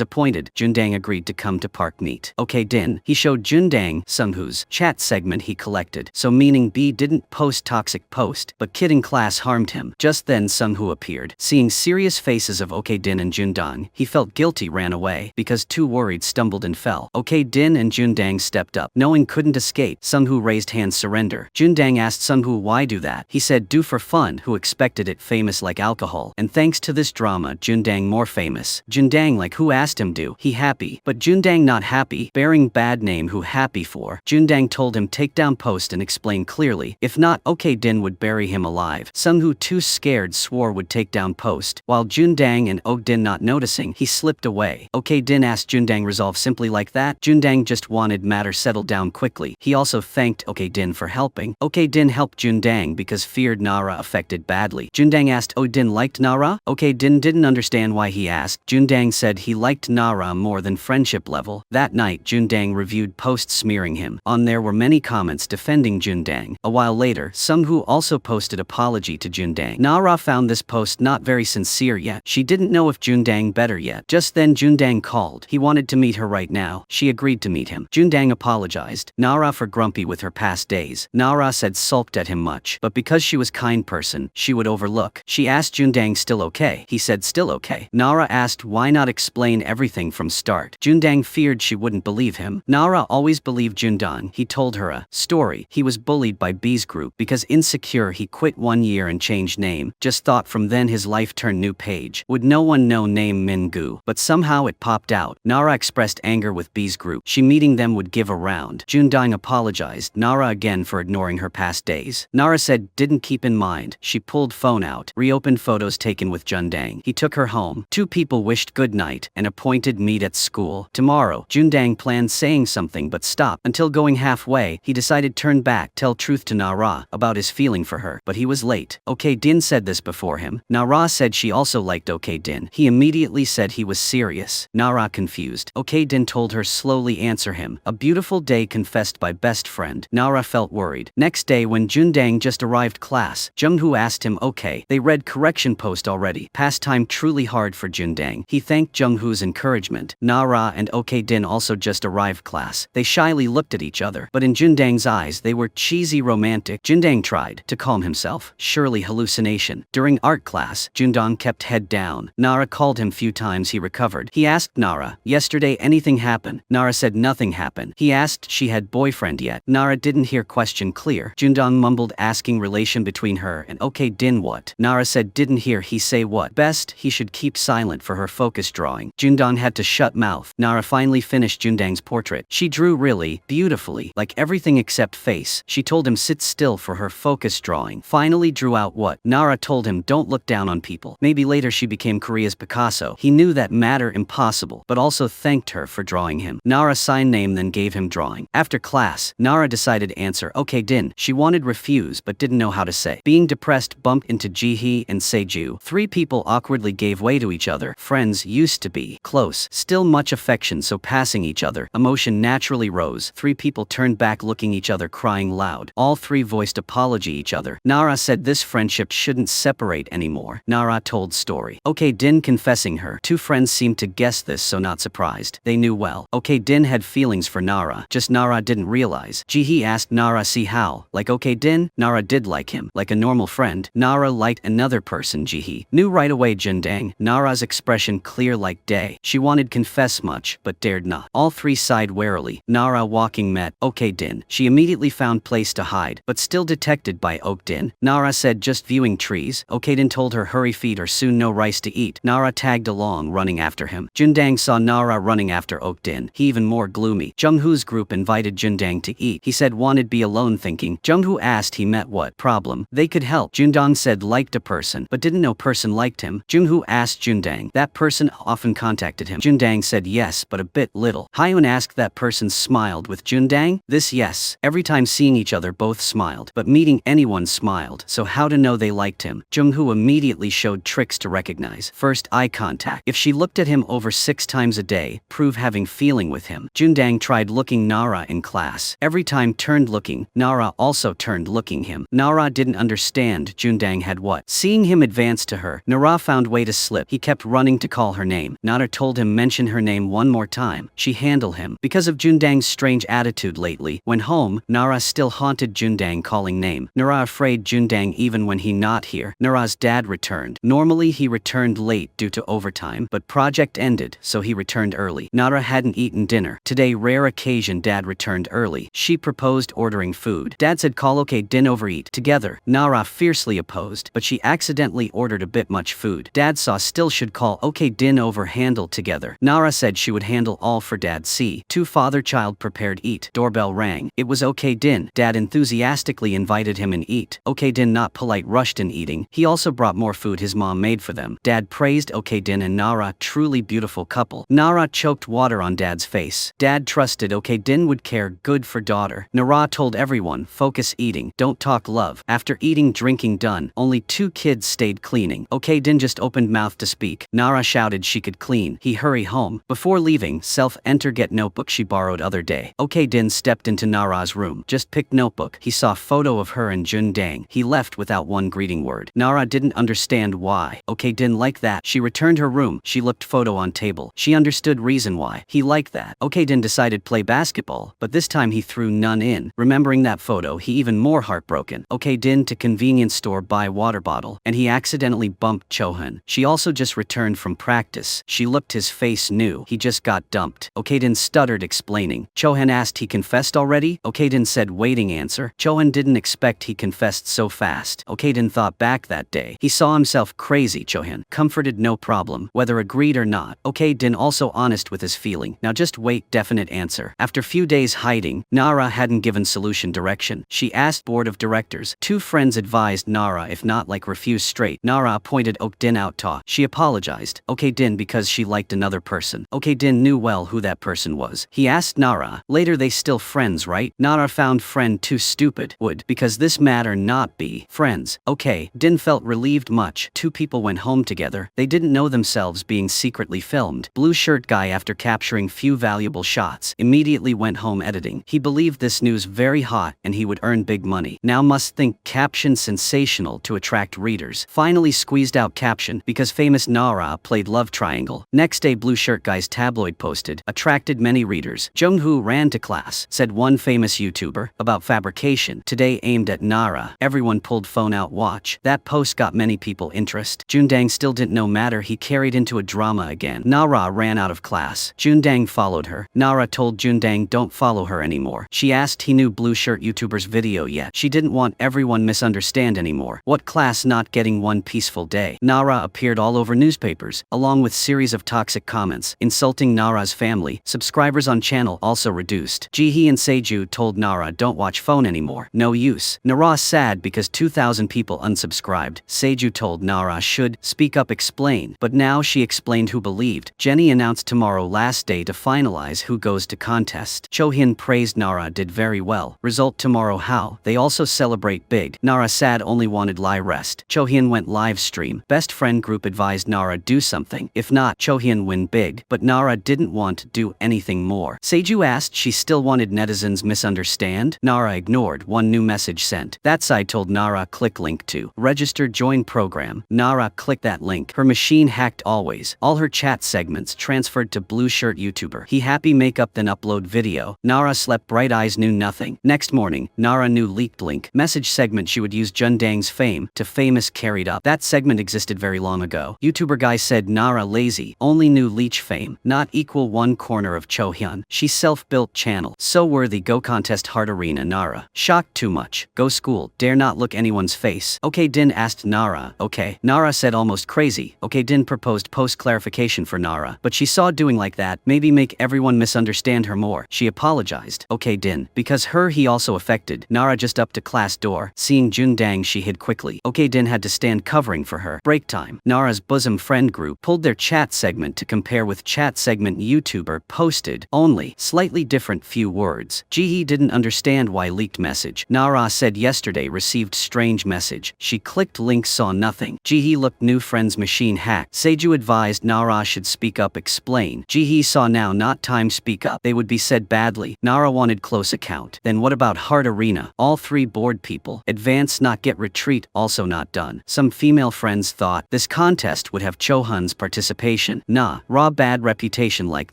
appointed, Jun Dang agreed to come to park meet. Okay, Din. He showed Jun Dang Sungwoo's chat segment he collected. So meaning B didn't post toxic post, but kid in class harmed him. Just then Sungwoo appeared. Seeing serious faces of Okay Din and Jun Dang, he felt guilty, ran away. Because too worried, stumbled and fell. Okay, Din and Jun Dang stepped up. Knowing couldn't escape, Sungwoo raised hands surrender. Jun Dang asked Sungwoo why do that. He said do for fun. Who expected it famous like alcohol. And thanks to this drama, Jun Dang more famous. Jun Dang like who asked him do. He happy. But Jun Dang not happy. Bearing bad name who happy for. Jun Dang told him take down post and explain clearly. If not, Okay Din would bury him alive. Sungwoo too scared swore would take down post. While Jun Dang and Ok Din not noticing, he slipped away. Okay Din asked Jun Dang resolve simply like that. Jun Dang just wanted matter settled down quickly. He also thanked Okay Din for helping. Okay Din helped Jun Dang because feared Nara affected badly. Jun Dang asked Ok Din liked Nara? Okay Din didn't understand why he asked. Jun Dang said he liked Nara more than friendship level. That night Jun Dang reviewed posts smearing him. On there were many comments defending Jun Dang. A while later, Sungwoo also posted apology to Jun Dang. Nara found this post not very sincere yet. She didn't know if Jun Dang better yet. Just then Jun Dang called. He wanted to meet her right now. She agreed to meet him. Jun Dang apologized. Nara for grumpy with her past days. Nara said sulked at him much, but because she was kind person, she would overlook. She asked Jun Dang still okay. He said still okay. Nara asked why not explain everything from start. Jun Dang feared she wouldn't believe him. Nara always believed Jun Dang. He told her a story. He was bullied by B's group because insecure he quit 1 year and changed name. Just thought from then his life turned new page. Would no one know name Min Gu? But somehow it popped out. Nara expressed anger with B's group. She meeting them would give a round. Jun Dang apologized Nara again for ignoring her past days. Nara said didn't keep in mind. She pulled phone out, reopened photos taken with Jun Dang. He took her home. Two people wished good night and appointed meet at school. Tomorrow, Jun Dang planned saying something but stopped. Until going halfway, he decided turn back, tell truth to Nara about his feeling for her. But he was late. Okay Din said this before him. Nara said she also liked Okay Din. He immediately said he was serious. Nara confused. Okay Din told her slowly answer him. A beautiful day confessed by best friend. Nara felt worried. Next day when Jun Dang just arrived class, Jungwoo asked him okay. They read correction post already. Past time truly hard for Jun Dang. He thanked Jungwoo's encouragement. Nara and Okay Din also just arrived class. They shyly looked at each other, but in Jun Dang's eyes they were cheesy romantic. Jun Dang tried to calm himself. Surely hallucination. During art class, Jun Dang kept head down. Nara called him few times he recovered. He asked Nara, yesterday anything happen? Nara said nothing happened. He asked she had boyfriend yet. Nara didn't hear question clear. Jun Dang mumbled asking relation between her and Okay Din what? Nara said didn't hear he say what? Best he should keep silent for her focus drawing. Jun Dang had to shut mouth. Nara finally finished Jun Dang's portrait. She drew really beautifully, like everything except face. She told him sit still for her focus drawing. Finally drew out what? Nara told him don't look down on people. Maybe later she became Korea's Picasso. He knew that matter impossible, but also thanked her for drawing him. Nara signed name then gave him drawing. After class, Nara decided answer Okay Din. She wanted refuse but didn't know how to say. Being depressed bumped into Jihee and Seju. Three people awkwardly gave way to each other. Friends used to be close. Still much affection so passing each other. Emotion naturally rose. Three people turned back looking each other crying loud. All three voiced apology each other. Nara said this friendship shouldn't separate anymore. Nara told story. Okay Din confessing her. Two friends seemed to guess this so not surprised. They knew well. Okay Din had feelings for Nara. Just Nara didn't realize. Jihee asked Nara see how. Like Okay Din? Nara did like him. Like a normal friend. Nara liked another person Jihee. Knew right away Jun Dang. Nara's expression clear like day. She wanted confess much but dared not. All three sighed warily. Nara walking met Okay Din. She immediately found place to hide but still detected by Ok Din. Nara said just viewing trees. Okay Din told her hurry feed or soon no rice to eat. Nara tagged along running after him. Jun Dang saw Nara running after Ok Din. He even more gloomy. Jungwoo's group invited Jun Dang to eat. He said wanted be alone thinking. Jungwoo asked he met what problem they could help. Jun Dang said liked a person but didn't know person liked him. Jungwoo asked Jun Dang that person person often contacted him. Jun Dang said yes, but a bit little. Hyun asked that person smiled with Jun Dang? This yes. Every time seeing each other both smiled, but meeting anyone smiled, so how to know they liked him? Jung-hoo immediately showed tricks to recognize. First, eye contact. If she looked at him over 6 times a day, prove having feeling with him. Jun Dang tried looking Nara in class. Every time turned looking, Nara also turned looking him. Nara didn't understand Jun Dang had what. Seeing him advance to her, Nara found way to slip. He kept running to call her name. Nara told him mention her name one more time. She handle him. Because of Jun Dang's strange attitude lately, when home, Nara still haunted Jun Dang calling name. Nara afraid Jun Dang even when he not here. Nara's dad returned. Normally he returned late due to overtime, but project ended, so he returned early. Nara hadn't eaten dinner. Today rare occasion dad returned early. She proposed ordering food. Dad said call okay din overeat together. Nara fiercely opposed, but she accidentally ordered a bit much food. Dad saw still should call okay din over handle together. Nara said she would handle all for dad see. 2 father-child prepared eat. Doorbell rang. It was okay din. Dad enthusiastically invited him and eat. Okay din not polite rushed in eating. He also brought more food his mom made for them. Dad praised okay din and Nara truly beautiful couple. Nara choked water on dad's face. Dad trusted okay din would care good for daughter. Nara told everyone focus eating, don't talk love. After eating drinking done, only 2 kids stayed cleaning. Okay din just opened mouth to speak. Nara shouted she could clean. He hurry home. Before leaving, self-enter get notebook she borrowed other day. Okay din stepped into Nara's room. Just picked notebook. He saw photo of her and Jun Dang. He left without one greeting word. Nara didn't understand why. Okay din like that. She returned her room. She looked photo on table. She understood reason why. He liked that. Okay din decided play basketball, but this time he threw none in. Remembering that photo, he even more heartbroken. Okay din to convenience store buy water bottle, and he accidentally bumped Chohan. She also just returned from practice. She looked his face new. He just got dumped. Okay din stuttered explaining. Chohan asked he confessed already? Okay din said waiting answer. Chohan didn't expect he confessed so fast. Okay din thought back that day. He saw himself crazy. Chohan comforted no problem, whether agreed or not. Okay din also honest with his feeling. Now just wait definite answer. After few days hiding, Nara hadn't given solution direction. She asked board of directors. 2 friends advised Nara if not like refuse straight. Nara appointed Ok Din out ta. She apologized. Okay din because she liked another person. Okay din knew well who that person was. He asked Nara. Later they still friends right? Nara found friend too stupid. Would because this matter not be friends. Okay din felt relieved much. 2 people went home together. They didn't know themselves being secretly filmed. Blue shirt guy after capturing few valuable shots immediately went home editing. He believed this news very hot and he would earn big money. Now must think caption sensational to attract readers. Finally squeezed out caption because famous Nara played love triangle. Next day blue shirt guy's tabloid posted, attracted many readers. Jung-hoo ran to class, said one famous YouTuber, about fabrication. Today aimed at Nara. Everyone pulled phone out watch. That post got many people interest. Jun Dang still didn't know matter he carried into a drama again. Nara ran out of class. Jun Dang followed her. Nara told Jun Dang don't follow her anymore. She asked he knew blue shirt YouTuber's video yet. She didn't want everyone misunderstand anymore. What class not getting one peaceful day? Nara appeared all over newspapers, along with series of toxic comments, insulting Nara's family. Subscribers on channel also reduced. Jihee and Seju told Nara don't watch phone anymore. No use. Nara sad because 2,000 people unsubscribed. Seju told Nara should speak up explain, but now she explained who believed. Jenny announced tomorrow last day to finalize who goes to contest. Chohyun praised Nara did very well. Result tomorrow how? They also celebrate big. Nara sad only wanted lie rest. Chohyun went live stream. Best friend group advised Nara do something. If not, Chohyun win big. But Nara didn't want to do anything more. Seju asked she still wanted netizens misunderstand. Nara ignored one new message sent. That side told Nara click link to register join program. Nara clicked that link. Her machine hacked always. All her chat segments transferred to blue shirt YouTuber. He happy makeup then upload video. Nara slept bright eyes knew nothing. Next morning, Nara knew leaked link. Message segment she would use Jun Dang's fame to famous carried up. That segment existed very long ago. YouTuber guy said Nara lazy. Only knew leech fame. Not equal one corner of Chohyun. She self-built channel. So worthy go contest hard arena Nara. Shocked too much. Go school. Dare not look anyone's face. Okay Din asked Nara. Okay. Nara said almost crazy. Okay Din proposed post clarification for Nara. But she saw doing like that maybe make everyone misunderstand her more. She apologized. Okay Din. Because her he also affected. Nara just up to class door. Seeing Jun Dang she hid quickly. Okay Din had to stand covering for her. Break time. Nara's bosom friend group pulled their chat segment to compare with chat segment YouTuber posted, only slightly different few words. Jihee didn't understand why leaked message. Nara said yesterday received strange message. She clicked link, saw nothing. Jihee looked new friends machine hacked. Seju advised Nara should speak up, explain. Jihee saw now not time speak up. They would be said badly. Nara wanted close account. Then what about Heart Arena? All three bored people. Advance not get retreat, also not done. Some female friends thought this contest would have Chohan's participation. Nah, raw bad reputation like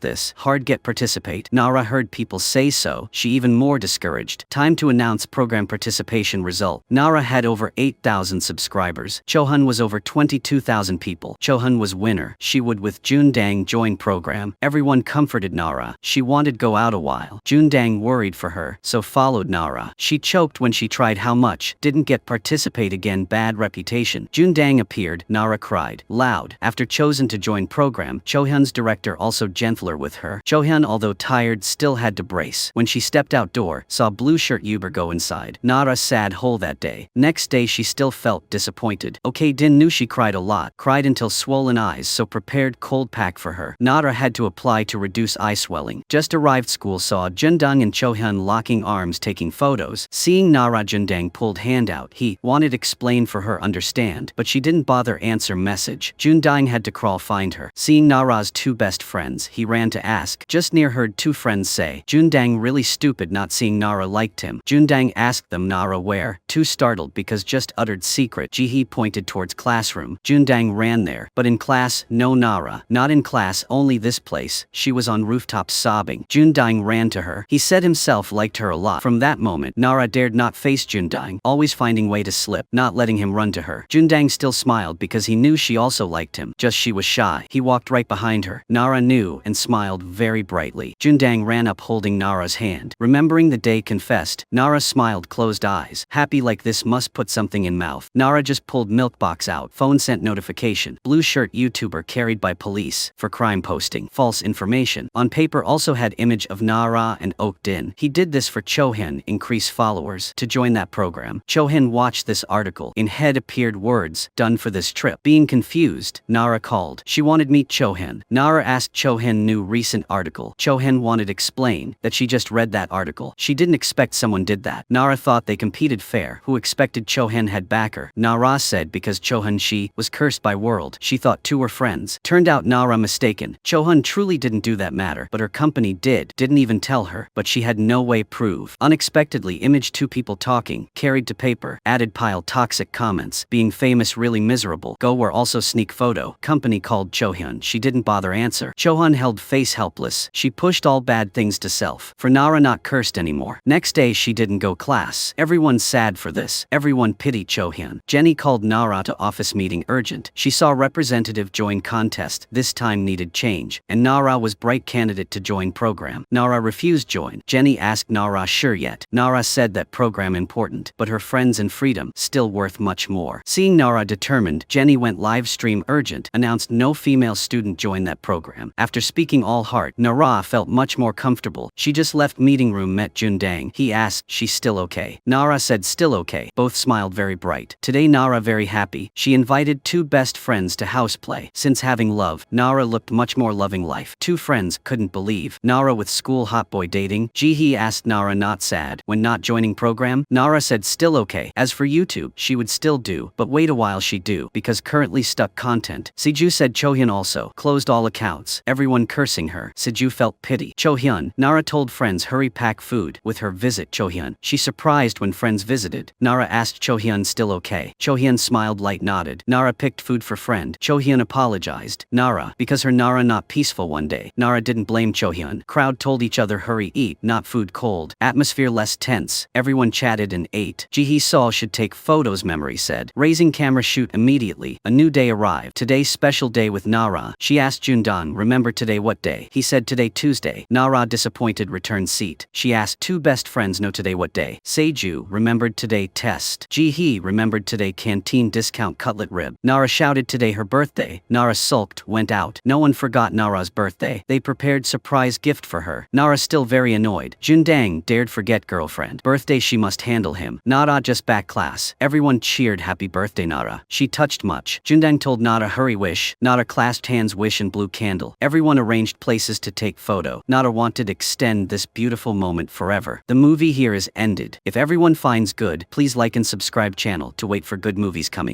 this. Hard get participate. Nara heard people say so. She even more discouraged. Time to announce program participation result. Nara had over 8,000 subscribers. Chohan was over 22,000 people. Chohan was winner. She would with Jun Dang join program. Everyone comforted Nara. She wanted go out a while. Jun Dang worried for her, so followed Nara. She choked when she tried how much. Didn't get participate again, bad reputation. Jun Dang appeared. Nara cried loud. After chosen to join program, Chohyun's director also gentler with her. Chohyun, although tired, still had to brace. When she stepped outdoor, saw blue shirt Uber go inside. Nara sad hole that day. Next day she still felt disappointed. Okay, Din knew she cried a lot. Cried until swollen eyes, so prepared cold pack for her. Nara had to apply to reduce eye swelling. Just arrived school, saw Jun Dang and Chohyun locking arms taking photos. Seeing Nara, Jun Dang pulled hand out. He wanted explain for her understand, but she didn't bother answer message. Jun Dang had to crawl find her. Seeing Nara's two best friends, he ran to ask. Just near heard two friends say, Jun Dang really stupid not seeing Nara liked him. Jun Dang asked them Nara where. Too startled because just uttered secret. Jihee pointed towards classroom. Jun Dang ran there. But in class, no Nara. Not in class, only this place. She was on rooftop sobbing. Jun Dang ran to her. He said himself liked her a lot. From that moment, Nara dared not face Jun Dang, always finding way to slip, not letting him run to her. Jun Dang still smiled because he knew she also liked him, just she was shy. He walked right behind her. Nara knew and smiled very brightly. Jun Dang ran up holding Nara's hand. Remembering the day confessed, Nara smiled closed eyes. Happy like this must put something in mouth. Nara just pulled milk box out. Phone sent notification. Blue shirt YouTuber carried by police for crime posting false information. On paper also had image of Nara and Ok Din. He did this for Chohyun increase followers to join that program. Chohyun watched this article. In head appeared words done for this trip. Being confused, Nara called. She wanted meet Chohyun. Nara asked Chohyun new recent article. Chohyun wanted explain that she just read that article. She didn't expect someone did that. Nara thought they competed fair. Who expected Chohyun had backer? Nara said because Chohyun she was cursed by world. She thought two were friends. Turned out Nara mistaken. Chohyun truly didn't do that matter, but her company did. Didn't even tell her, but she had no way prove. Unexpectedly image two people talking, carried to paper, added pile toxic comments. Being famous really miserable. Go were also sneak photo. Company called Chohyun. She didn't bother answer. Chohyun held face helpless. She pushed all bad things to self. For Nara not cursed anymore. Next day she didn't go class. Everyone sad for this. Everyone pity Chohyun. Jenny called Nara to office meeting urgent. She saw representative join contest. This time needed change. And Nara was bright candidate to join program. Nara refused join. Jenny asked Nara sure yet. Nara said that program important, but her friends and freedom still worth much more. Seeing Nara determined, Jenny went live stream urgent, announced no female student join that program. After speaking all heart, Nara felt much more comfortable. She just left meeting room, met Jun Dang. He asked, she's still okay? Nara said still okay. Both smiled very bright. Today Nara very happy. She invited two best friends to house play. Since having love, Nara looked much more loving life. Two friends couldn't believe. Nara with school hot boy dating. Jihee asked Nara not sad when not joining program. Nara said still okay. As for YouTube, she would still do, but wait a while she do, because currently stuck content. Seju said Chohyun also closed all accounts. Everyone cursing her. Seju felt pity. Chohyun. Nara told friends hurry pack food. With her visit Chohyun, she surprised when friends visited. Nara asked Chohyun still okay. Chohyun smiled light nodded. Nara picked food for friend. Chohyun apologized. Nara, because her Nara not peaceful one day. Nara didn't blame Chohyun. Crowd told each other hurry eat, not food cold. Atmosphere less tense. Everyone chatted and ate. Jihee saw should take photos memory said. Raising camera shoot immediately. A new day arrived. Today special day with Nara. She asked Jun Dang remember today what day? He said today Tuesday. Nara disappointed returned seat. She asked two best friends know today what day? Seju remembered today test. Jihee remembered today canteen discount cutlet rib. Nara shouted today her birthday. Nara sulked, went out. No one forgot Nara's birthday. They prepared surprise gift for her. Nara still very annoyed. Jun Dang dared forget girlfriend. Birthday she must handle him. Nara just back class. Everyone cheered happy birthday Nara. She touched much. Jun Dang told Nara hurry wish wish. Not a clasped hands wish and blue candle. Everyone arranged places to take photo. Not a wanted extend this beautiful moment forever. The movie here is ended. If everyone finds good, please like and subscribe channel to wait for good movies coming.